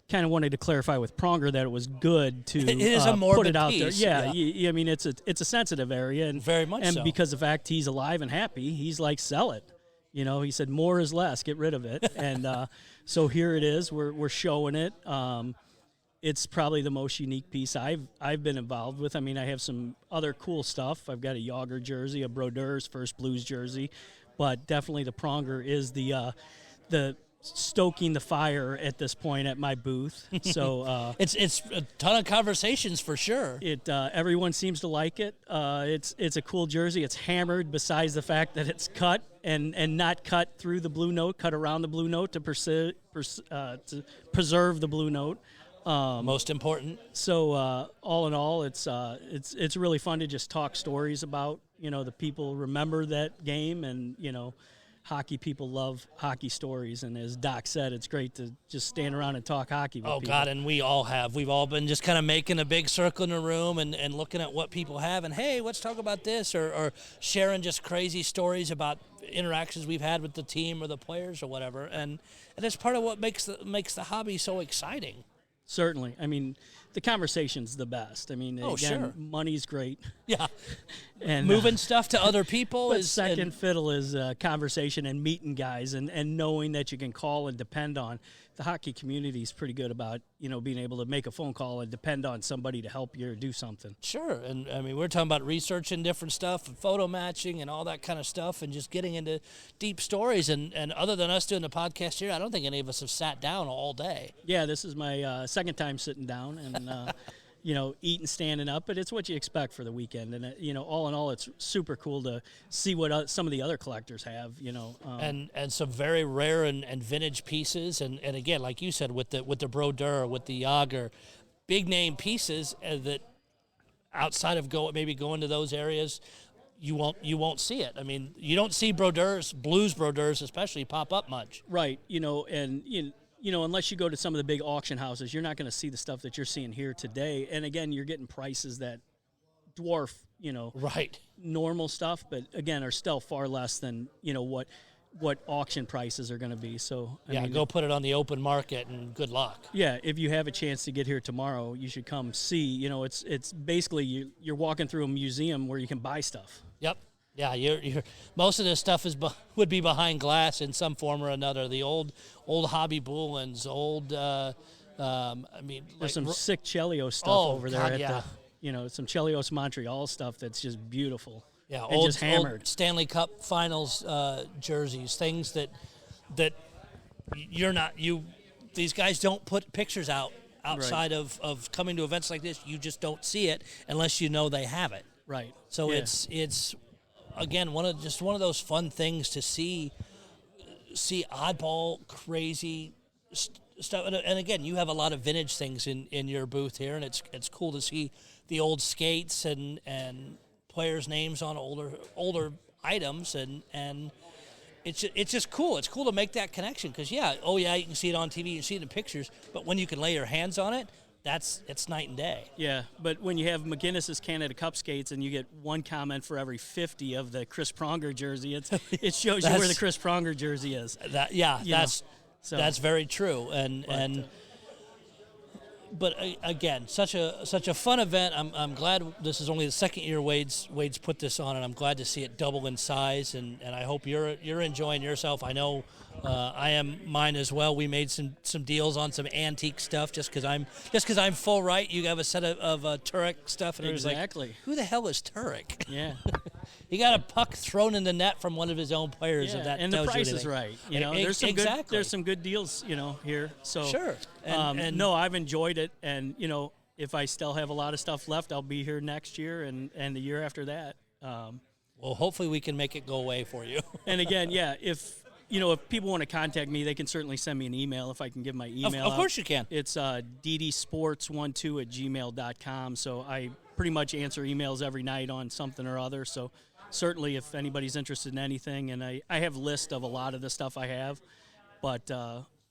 kind of wanted to clarify with Pronger that it was good to it is a morbid put it out piece. there. Yeah. I mean, it's a sensitive area. And very much and so. because of the fact he's alive and happy, he's like, sell it. He said, more is less, get rid of it. And so here it is. We're showing it. it's probably the most unique piece I've been involved with. I mean, I have some other cool stuff. I've got a Yager jersey, a Brodeur's first Blues jersey, but definitely the Pronger is the stoking the fire at this point at my booth. So it's a ton of conversations for sure. Everyone seems to like it. It's a cool jersey. It's hammered. Besides the fact that it's cut and not cut through the blue note, cut around the blue note to preserve the blue note. Most important. So all in all, it's really fun to just talk stories about, the people remember that game, and hockey people love hockey stories, and as Doc said, it's great to just stand around and talk hockey with people. God, and we all have. We've all been just kind of making a big circle in a room and looking at what people have, and hey, let's talk about this, or sharing just crazy stories about interactions we've had with the team or the players or whatever, and that's part of what makes the hobby so exciting. Certainly. I mean, the conversation's the best. I mean, sure. Money's great. Yeah. And moving stuff to other people but is second fiddle is conversation and meeting guys and knowing that you can call and depend on. The hockey community is pretty good about, being able to make a phone call and depend on somebody to help you or do something. Sure. And I mean, we're talking about researching different stuff and photo matching and all that kind of stuff and just getting into deep stories. And other than us doing the podcast here, I don't think any of us have sat down all day. Yeah, this is my second time sitting down and, eating, standing up, but it's what you expect for the weekend. And, all in all, it's super cool to see what some of the other collectors have, and some very rare and vintage pieces. And again, like you said, with the Brodeur, with the Yager, big name pieces that outside of going to those areas, you won't see it. I mean, you don't see Brodeurs, Blues Brodeurs especially, pop up much. Right, unless you go to some of the big auction houses, you're not going to see the stuff that you're seeing here today. And again, you're getting prices that dwarf, right, normal stuff, but again, are still far less than, what auction prices are going to be. So I mean, go put it on the open market and good luck. Yeah, if you have a chance to get here tomorrow, you should come see. It's basically you're walking through a museum where you can buy stuff. Yep. Yeah, you're most of this stuff would be behind glass in some form or another. The old Hobby Boolins, there's some sick Chelios stuff over there at some Chelios Montreal stuff that's just beautiful. Yeah, and just hammered. Old Stanley Cup Finals jerseys, things that these guys don't put pictures out outside right. of coming to events like this. You just don't see it unless you know they have it. Right. So it's again one of those fun things to see oddball, crazy stuff. And again, you have a lot of vintage things in your booth here, and it's cool to see the old skates and players' names on older items, and it's just cool. It's cool to make that connection because you can see it on TV, you can see it in pictures, but when you can lay your hands on it, it's night and day. Yeah, but when you have McGinnis's Canada Cup skates and you get one comment for every 50 of the Chris Pronger jersey, it shows you where the Chris Pronger jersey is. That's very true. But again, such a fun event. I'm glad this is only the second year Wade's put this on, and I'm glad to see it double in size. And I hope you're enjoying yourself. I know I am mine as well. We made some deals on some antique stuff just because I'm full right. You have a set of Turek stuff, and exactly. Like, who the hell is Turek? Yeah. He got a puck thrown in the net from one of his own players. Yeah, If that and tells the price you is right. Exactly. There's some good deals, here. So sure. And no, I've enjoyed it, and if I still have a lot of stuff left, I'll be here next year and the year after that. Well, hopefully we can make it go away for you. And again, if people want to contact me, they can certainly send me an email if I can give my email. Of course you can. It's ddsports12@gmail.com. So I pretty much answer emails every night on something or other. So certainly if anybody's interested in anything, and I have a list of a lot of the stuff I have. But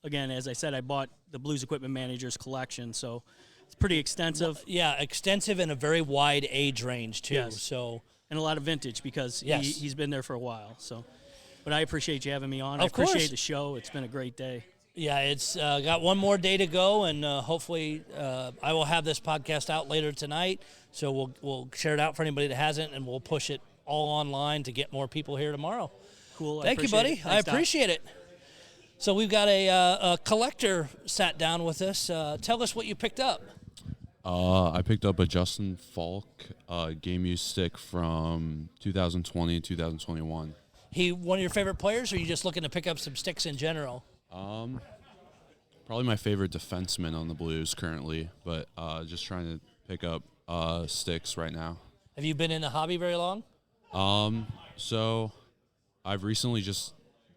again, as I said, I bought the Blues Equipment Manager's collection, so it's pretty extensive. Yeah, extensive and a very wide age range too. Yes. So and a lot of vintage because he's been there for a while. So, but I appreciate you having me on. Of I appreciate course. the show. It's been a great day. Yeah, it's got one more day to go, and hopefully I will have this podcast out later tonight. So we'll share it out for anybody that hasn't, and we'll push it all online to get more people here tomorrow. Cool. Thank you, buddy. Thanks, I appreciate it. So we've got a collector sat down with us. Tell us what you picked up. I picked up a Justin Falk game use stick from 2020 and 2021. He one of your favorite players, or are you just looking to pick up some sticks in general? Probably my favorite defenseman on the Blues currently, but just trying to pick up sticks right now. Have you been in the hobby very long? So I've recently just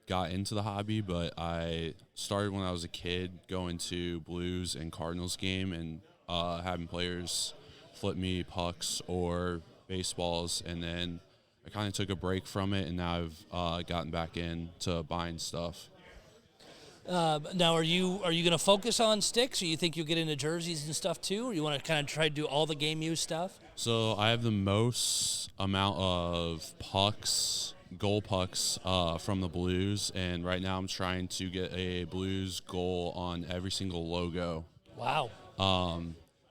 got into the hobby, but I started when I was a kid going to Blues and Cardinals game and having players flip me pucks or baseballs, and then I kind of took a break from it, and now I've gotten back into buying stuff. Now, are you going to focus on sticks, or you think you'll get into jerseys and stuff too, or you want to kind of try to do all the game use stuff? So I have the most amount of pucks, goal pucks from the Blues, and right now I'm trying to get a Blues goal on every single logo. Wow.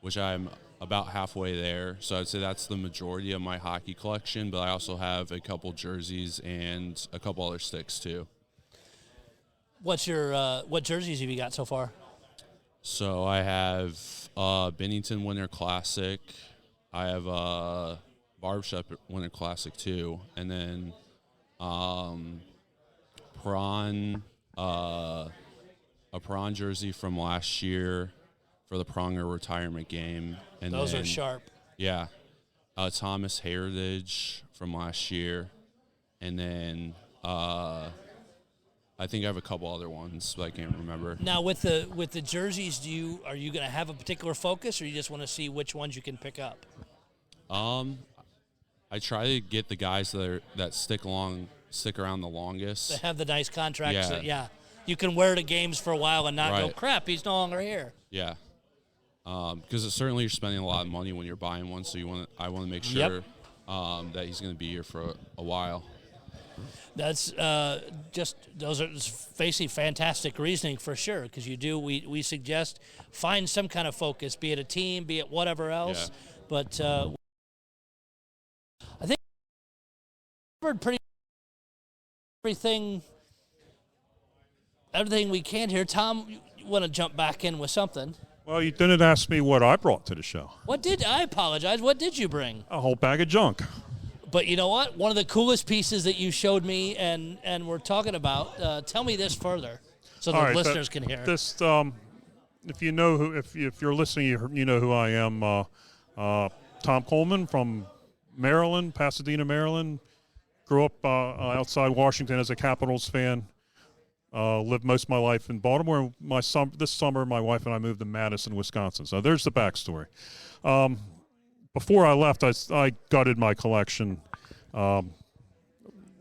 Which I'm about halfway there. So I'd say that's the majority of my hockey collection, but I also have a couple jerseys and a couple other sticks too. What's your what jerseys have you got so far? So I have Bennington Winter Classic. I have Barbershop Winter Classic too, and then a Prawn jersey from last year for the Pronger retirement game. And those then, are sharp. Yeah. Thomas Heritage from last year. And then I think I have a couple other ones, but I can't remember. Now with the jerseys, are you going to have a particular focus, or you just want to see which ones you can pick up? I try to get the guys that stick around the longest. They have the nice contracts. Yeah. You can wear to games for a while and not go, Right. crap, he's no longer here. Yeah. Because certainly you're spending a lot of money when you're buying one, so I want to make sure that he's going to be here for a while. That's those are basically fantastic reasoning for sure, because we suggest find some kind of focus, be it a team, be it whatever else. Yeah. But I think we covered pretty everything we can here. Tom, you want to jump back in with something? Well, you didn't ask me what I brought to the show. I apologize. What did you bring? A whole bag of junk. But you know what? One of the coolest pieces that you showed me and we're talking about. Tell me this further, so the listeners can hear. This, if you know if you're listening, you know who I am. Tom Coleman from Maryland, Pasadena, Maryland. Grew up outside Washington as a Capitals fan. Lived most of my life in Baltimore. This summer, my wife and I moved to Madison, Wisconsin. So there's the backstory. Before I left, I gutted my collection. Most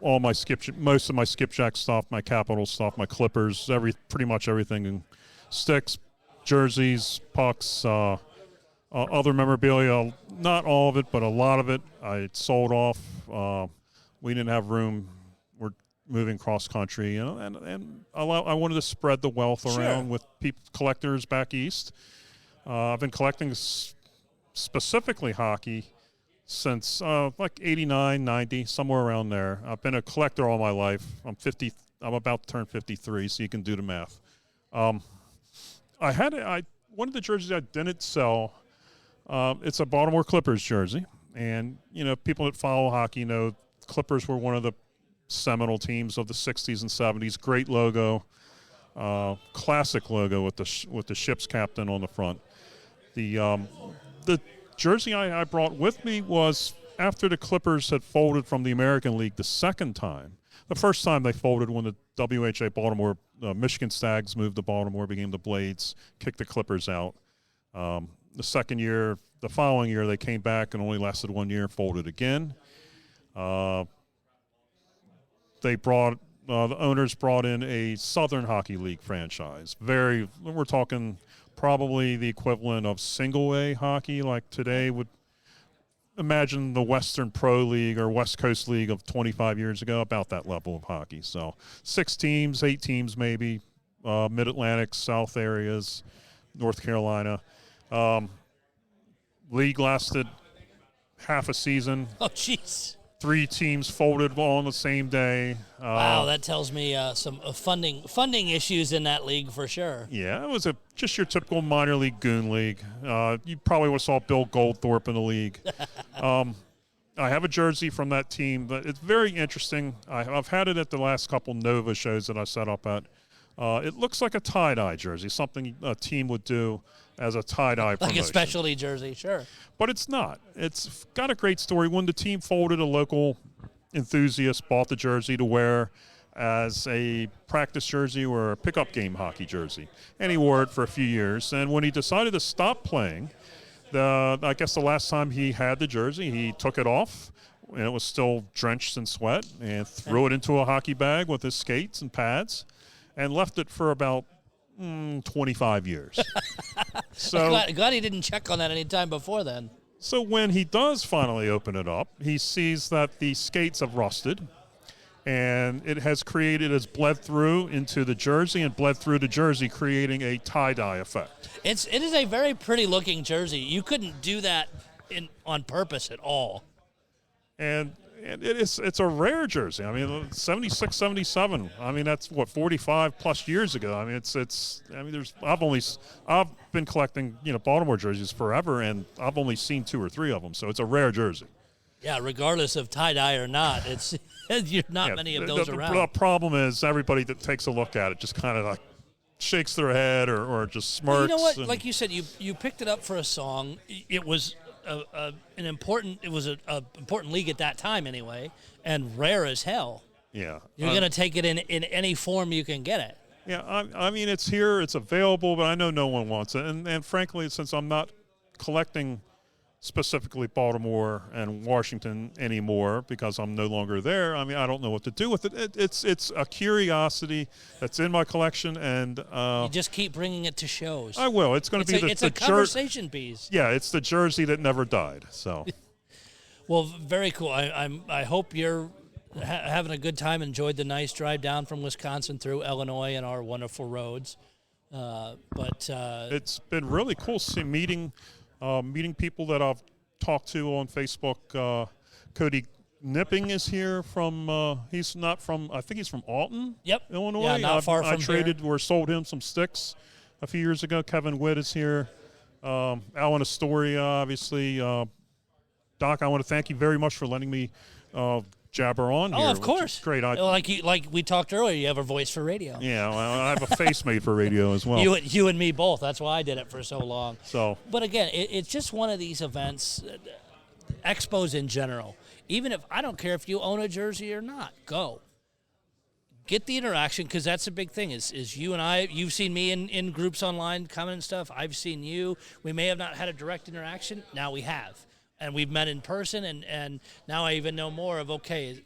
of my skipjack stuff, my Capital stuff, my Clippers, pretty much everything, in sticks, jerseys, pucks, other memorabilia. Not all of it, but a lot of it I sold off. We didn't have room. We're moving cross country, and I wanted to spread the wealth around with collectors back east. I've been collecting specifically hockey since like 89, 90, somewhere around there. I've been a collector all my life. I'm about to turn 53, so you can do the math. One of the jerseys I didn't sell. It's a Baltimore Clippers jersey, and people that follow hockey know Clippers were one of the seminal teams of the 60s and 70s. Great logo, classic logo with the ship's captain on the front. The jersey I brought with me was after the Clippers had folded from the American League the second time. The first time they folded when the WHA Baltimore, Michigan Stags moved to Baltimore, became the Blades, kicked the Clippers out. The following year, they came back and only lasted 1 year, folded again. The owners brought in a Southern Hockey League franchise. We're talking probably the equivalent of single A hockey, like today would imagine the Western Pro League or West Coast League of 25 years ago, about that level of hockey. So 6 teams, 8 teams maybe, Mid-Atlantic, South areas, North Carolina. League lasted half a season. Oh, jeez. 3 teams folded all on the same day. Wow, that tells me some funding issues in that league for sure. Yeah, it was just your typical minor league goon league. You probably would have saw Bill Goldthorpe in the league. I have a jersey from that team, but it's very interesting. I've had it at the last couple Nova shows that I set up at. It looks like a tie-dye jersey, something a team would do as a tie-dye promotion. Like a specialty jersey, sure. But it's not. It's got a great story. When the team folded, a local enthusiast bought the jersey to wear as a practice jersey or a pickup game hockey jersey. And he wore it for a few years. And when he decided to stop playing, I guess the last time he had the jersey, he took it off, and it was still drenched in sweat, and threw it into a hockey bag with his skates and pads, and left it for about 25 years. So glad he didn't check on that any time before then. So when he does finally open it up, he sees that the skates have rusted, and it has bled through into the jersey and bled through the jersey, creating a tie-dye effect. It is a very pretty looking jersey. You couldn't do that on purpose at all. And it's a rare jersey. I mean, 76, 77. I mean, that's 45 plus years ago. I mean, I've been collecting, Baltimore jerseys forever, and I've only seen 2 or 3 of them. So it's a rare jersey. Yeah, regardless of tie-dye or not, you're not many of those around. The problem is everybody that takes a look at it just kind of like shakes their head or just smirks. You know what? Like you said, you picked it up for a song. It was an important league at that time anyway, and rare as hell. Yeah, you're going to take it in any form you can get it. Yeah, I mean it's here, it's available, but I know no one wants it, and frankly, since I'm not collecting specifically Baltimore and Washington anymore because I'm no longer there, I mean I don't know what to do with it. It's a curiosity that's in my collection, and you just keep bringing it to shows. I will. It's going to be a conversation piece. Yeah, it's the jersey that never died. So, well, very cool. I hope you're having a good time. Enjoyed the nice drive down from Wisconsin through Illinois and our wonderful roads. But it's been really cool meeting people that I've talked to on Facebook. Cody Nipping is here from, he's not from, I think he's from Alton, Illinois. Yeah, not far from I traded here. or sold him some sticks a few years ago. Kevin Witt is here. Alan Astoria, obviously. Doc, I want to thank you very much for letting me jabber on here. Oh, of course. Great. Like we talked earlier, you have a voice for radio. Yeah, well, I have a face made for radio as well. You and me both. That's why I did it for so long. But again, it's just one of these events, expos in general. Even if I don't care if you own a jersey or not, go. Get the interaction, because that's a big thing. Is you and I, you've seen me in groups online commenting and stuff. I've seen you. We may have not had a direct interaction. Now we have. And we've met in person, and now I even know more of, okay,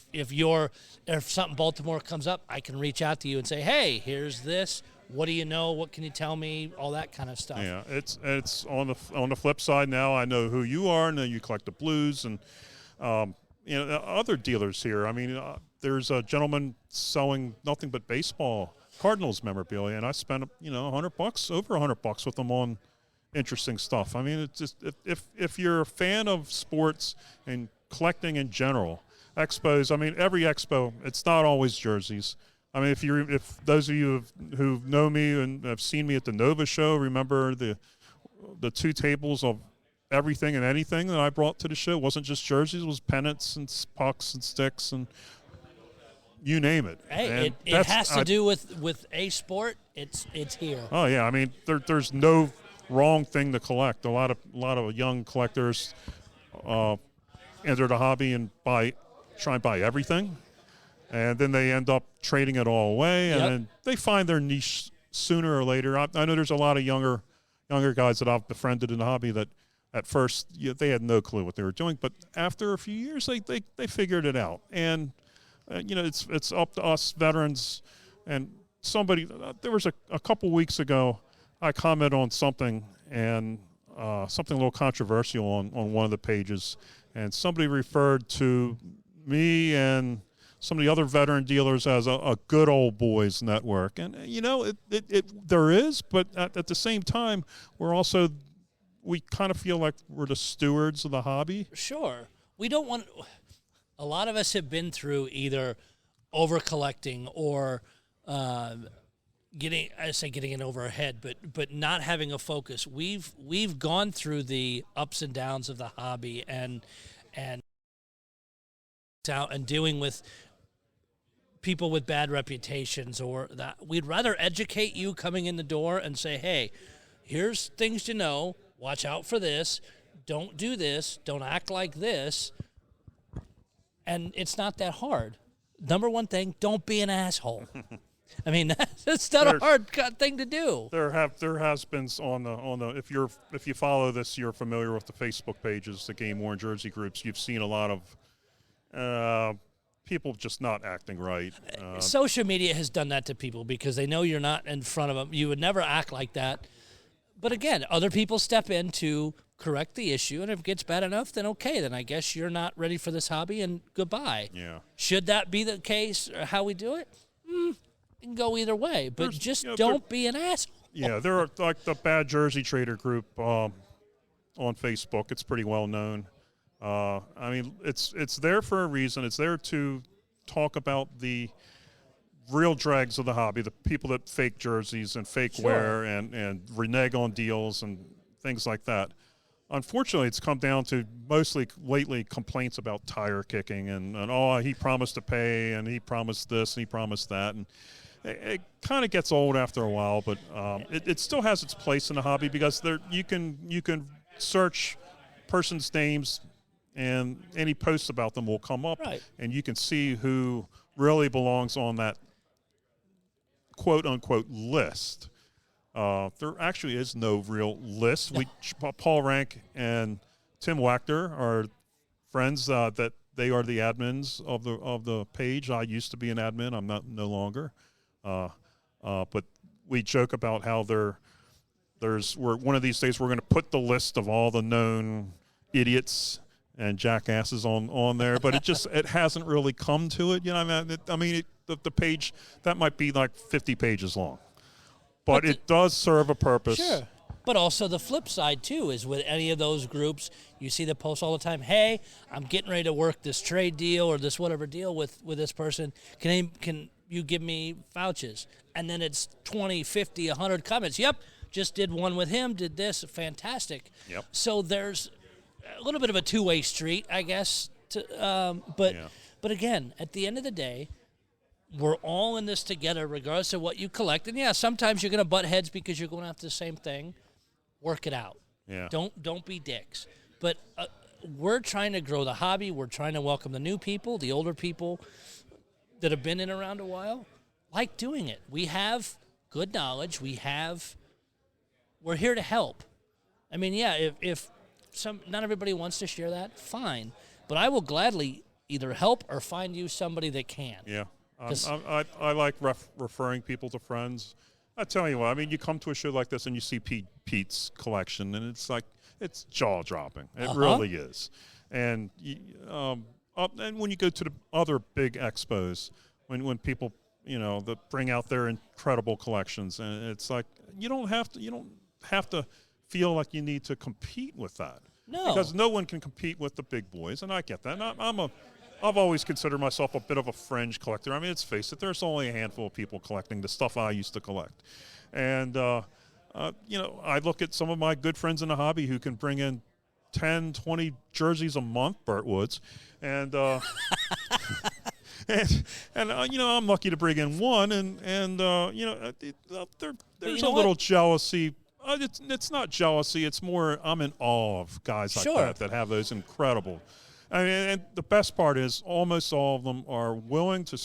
if something Baltimore comes up, I can reach out to you and say, hey, here's this. What do you know? What can you tell me? All that kind of stuff. Yeah, it's on the flip side now. I know who you are, and you collect the blues, and other dealers here. I mean, there's a gentleman selling nothing but baseball Cardinals memorabilia, and I spent $100, over $100 with them on interesting stuff. I mean, it's just if you're a fan of sports and collecting in general, expos. I mean, every expo, it's not always jerseys. I mean, if those of you who know me and have seen me at the Nova show, remember the 2 tables of everything and anything that I brought to the show. It wasn't just jerseys; it was pennants and pucks and sticks and you name it. Hey, it has to do with a sport. It's here. Oh yeah, I mean, there's no wrong thing to collect. A lot of young collectors enter the hobby and try and buy everything, and then they end up trading it all away, and then they find their niche sooner or later. I know there's a lot of younger guys that I've befriended in the hobby that at first they had no clue what they were doing, but after a few years they figured it out, and it's up to us veterans. And somebody there was a couple weeks ago, I commented on something, and something a little controversial on one of the pages, and somebody referred to me and some of the other veteran dealers as a good old boys network. And, there is, but at the same time, we kind of feel like we're the stewards of the hobby. Sure. We don't want A lot of us have been through either over collecting or getting in over our head, but not having a focus. We've gone through the ups and downs of the hobby and dealing with people with bad reputations or that. We'd rather educate you coming in the door and say, hey, here's things to know. Watch out for this. Don't do this. Don't act like this. And it's not that hard. Number one thing, don't be an asshole. I mean, that's not a hard thing to do. There has been on the if you follow this, you're familiar with the Facebook pages, the game worn jersey groups. You've seen a lot of people just not acting right. Social media has done that to people because they know you're not in front of them. You would never act like that. But again, other people step in to correct the issue, and if it gets bad enough, then okay, then I guess you're not ready for this hobby, and goodbye. Yeah. Should that be the case, or how we do it? It can go either way, but just don't be an asshole. Yeah, there are like the Bad Jersey Trader group on Facebook. It's pretty well known. I mean, it's there for a reason. It's there to talk about the real dregs of the hobby, the people that fake jerseys and fake wear and renege on deals and things like that. Unfortunately, it's come down to mostly lately complaints about tire kicking and he promised to pay and he promised this and he promised that. And it kind of gets old after a while, but it still has its place in the hobby because you can search person's names and any posts about them will come up, and you can see who really belongs on that quote-unquote list. There actually is no real list. Paul Rank and Tim Wachter are friends that they are the admins of the page. I used to be an admin. I'm no longer. But we joke about how one of these days we're going to put the list of all the known idiots and jackasses on there, but it hasn't really come to it. You know, the page that might be like 50 pages long, but it does serve a purpose. Sure. But also the flip side too is with any of those groups, you see the posts all the time. Hey, I'm getting ready to work this trade deal or this whatever deal with this person. Can you give me vouchers? And then it's 20, 50, 100 comments. Yep, just did one with him. Did this, fantastic. Yep. So there's a little bit of a two-way street, I guess. But again, at the end of the day, we're all in this together, regardless of what you collect. And yeah, sometimes you're going to butt heads because you're going after the same thing. Work it out. Yeah. Don't be dicks. But we're trying to grow the hobby. We're trying to welcome the new people, the older people that have been in around a while, like doing it. We have good knowledge. We're here to help. I mean, yeah, if not everybody wants to share that, fine. But I will gladly either help or find you somebody that can. Yeah. I like referring people to friends. I tell you what, I mean, you come to a show like this and you see Pete's collection, and it's like, it's jaw-dropping. It really is. And and when you go to the other big expos, when people, that bring out their incredible collections, and it's like, you don't have to feel like you need to compete with that. No. Because no one can compete with the big boys, and I get that. And I've always considered myself a bit of a fringe collector. I mean, let's face it, there's only a handful of people collecting the stuff I used to collect. And, I look at some of my good friends in the hobby who can bring in 10, 20 jerseys a month, Burt Woods. And, I'm lucky to bring in one. There's a little jealousy. It's not jealousy. It's more I'm in awe of guys like that have those incredible. I mean, and the best part is almost all of them are willing to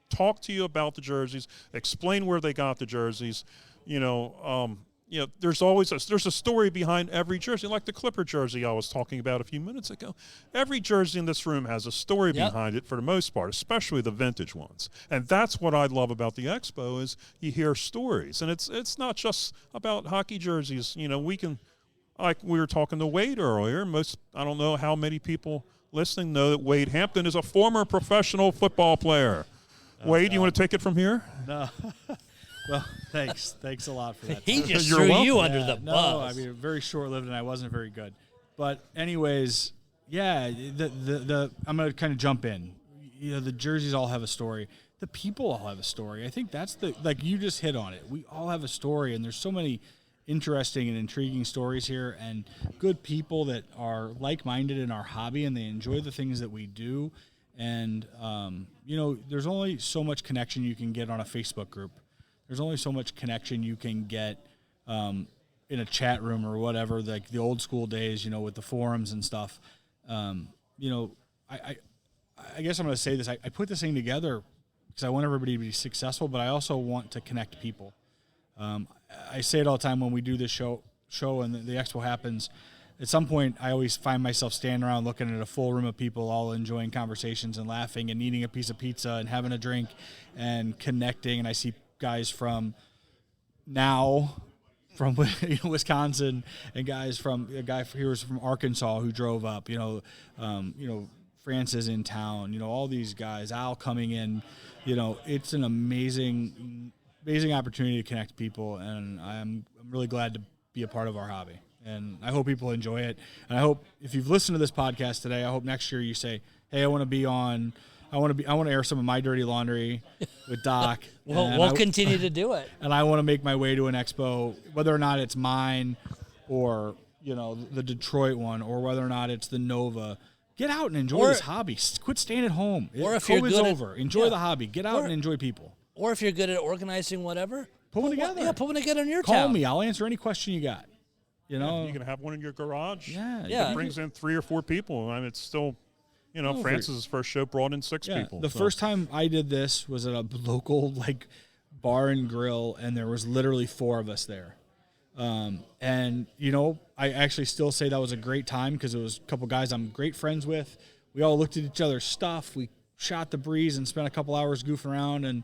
talk to you about the jerseys, explain where they got the jerseys. There's always there's a story behind every jersey, like the Clipper jersey I was talking about a few minutes ago. Every jersey in this room has a story behind it for the most part, especially the vintage ones. And that's what I love about the Expo is you hear stories, and it's not just about hockey jerseys. We can. Like we were talking to Wade earlier, I don't know how many people listening know that Wade Hampton is a former professional football player. Wade, you want to take it from here? No. Well, thanks. Thanks a lot for that. He just threw you under the bus. No, I mean, very short-lived, and I wasn't very good. But anyways, Yeah, I'm going to kind of jump in. The jerseys all have a story. The people all have a story. I think that's like you just hit on it. We all have a story, and there's so many interesting and intriguing stories here, and good people that are like-minded in our hobby, and they enjoy the things that we do. And, there's only so much connection you can get on a Facebook group. There's only so much connection you can get in a chat room or whatever, like the old school days, with the forums and stuff. I guess I'm going to say this. I put this thing together because I want everybody to be successful, but I also want to connect people. I say it all the time when we do this show and the expo happens. At some point, I always find myself standing around looking at a full room of people all enjoying conversations and laughing and eating a piece of pizza and having a drink and connecting. And I see guys from Wisconsin and guys from a guy here was from Arkansas who drove up. France is in town. All these guys, Al coming in. It's an amazing opportunity to connect people, and I'm really glad to be a part of our hobby. And I hope people enjoy it. And I hope if you've listened to this podcast today, I hope next year you say, "Hey, I want to air some of my dirty laundry with Doc." We'll continue to do it. And I want to make my way to an expo, whether or not it's mine or the Detroit one, or whether or not it's the Nova. Get out and enjoy this hobby. Quit staying at home. Or if COVID's you're good over, enjoy the hobby. Get out and enjoy people. Or if you're good at organizing whatever, put one together. Yeah, put one together in your town. Call me. I'll answer any question you got. You can have one in your garage. Yeah. It brings in 3 or 4 people. I mean, it's still, Francis's first show brought in 6 people. The first time I did this was at a local bar and grill, and there was literally 4 of us there. I actually still say that was a great time because it was a couple guys I'm great friends with. We all looked at each other's stuff. We shot the breeze and spent a couple hours goofing around, and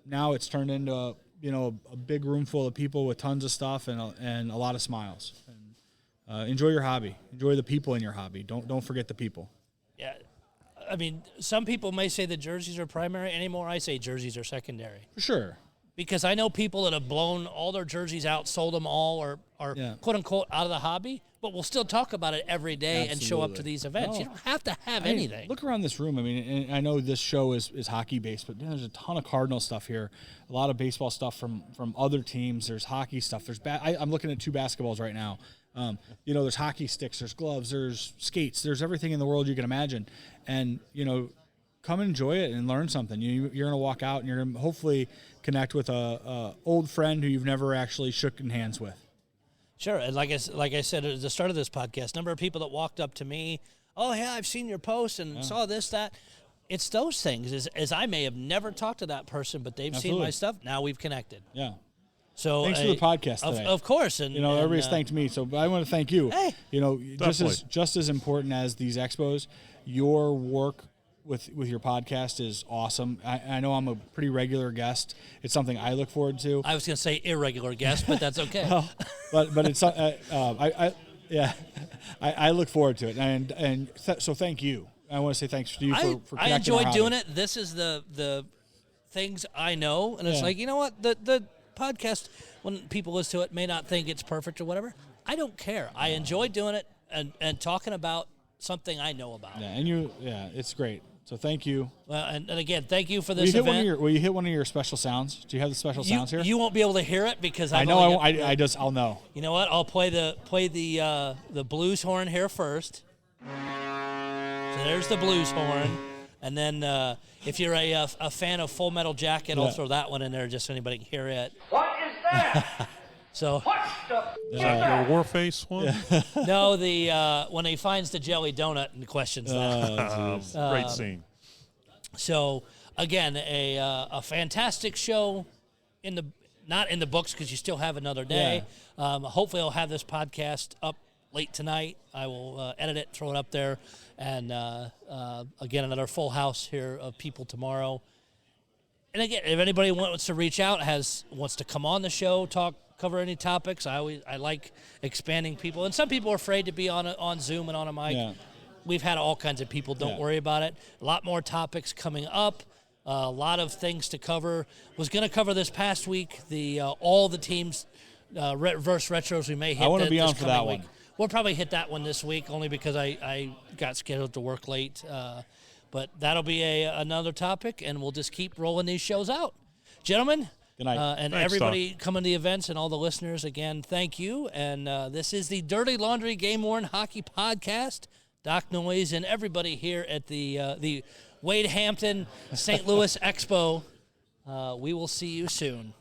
now it's turned into a big room full of people with tons of stuff and a lot of smiles. And, enjoy your hobby. Enjoy the people in your hobby. Don't forget the people. Yeah, I mean, some people may say the jerseys are primary. Anymore, I say jerseys are secondary. For sure. Because I know people that have blown all their jerseys out, sold them all, or quote unquote out of the hobby, but we'll still talk about it every day and show up to these events. You don't have to have anything. Look around this room. I mean, and I know this show is hockey based, but there's a ton of Cardinal stuff here. A lot of baseball stuff from other teams. There's hockey stuff. I'm looking at 2 basketballs right now. There's hockey sticks. There's gloves. There's skates. There's everything in the world you can imagine. And come enjoy it and learn something. You're going to walk out and you're going to hopefully connect with a old friend who you've never actually shook hands with. Sure, and like I said at the start of this podcast, number of people that walked up to me, "Oh yeah, I've seen your post and saw this, that." It's those things. As I may have never talked to that person, but they've seen my stuff. Now we've connected. Yeah. So thanks for the podcast today. Of course, and everybody's thanked me, so I want to thank you. Hey, just as important as these expos, your work with your podcast is awesome. I know I'm a pretty regular guest. It's something I look forward to. I was going to say irregular guest, but that's okay. but it's I look forward to it, so thank you. I want to say thanks to you for connecting. I enjoyed doing it. This is the things I know, and it's like, you know what, the podcast, when people listen to it, may not think it's perfect or whatever. I don't care. I enjoy doing it and talking about something I know about. Yeah, it's great. So thank you. Well, and again, thank you for this event. Will you hit one of your special sounds? Do you have the special sounds here? You won't be able to hear it because I'll know. You know what? I'll play the blues horn here first. So there's the blues horn, and then if you're a fan of Full Metal Jacket, I'll throw that one in there just so anybody can hear it. What is that? So the Warface one? No, the when he finds the jelly donut and questions that. Great scene. So again, a fantastic show not in the books because you still have another day. Yeah. Hopefully, I'll have this podcast up late tonight. I will edit it, throw it up there, and again, another full house here of people tomorrow. And again, if anybody wants to reach out, wants to come on the show, cover any topics, I like expanding people. And some people are afraid to be on Zoom and on a mic. Yeah. We've had all kinds of people. Don't worry about it. A lot more topics coming up. A lot of things to cover. Was going to cover this past week all the teams reverse retros we may hit. I want to be on for that one. we'll probably hit that one this week only because I got scheduled to work late. But that'll be another topic, and we'll just keep rolling these shows out. Gentlemen, good night. And Thanks, everybody coming to the events and all the listeners, again, thank you. And this is the Dirty Laundry Game Worn Hockey Podcast. Doc Noise and everybody here at the Wade Hampton St. Louis Expo. We will see you soon.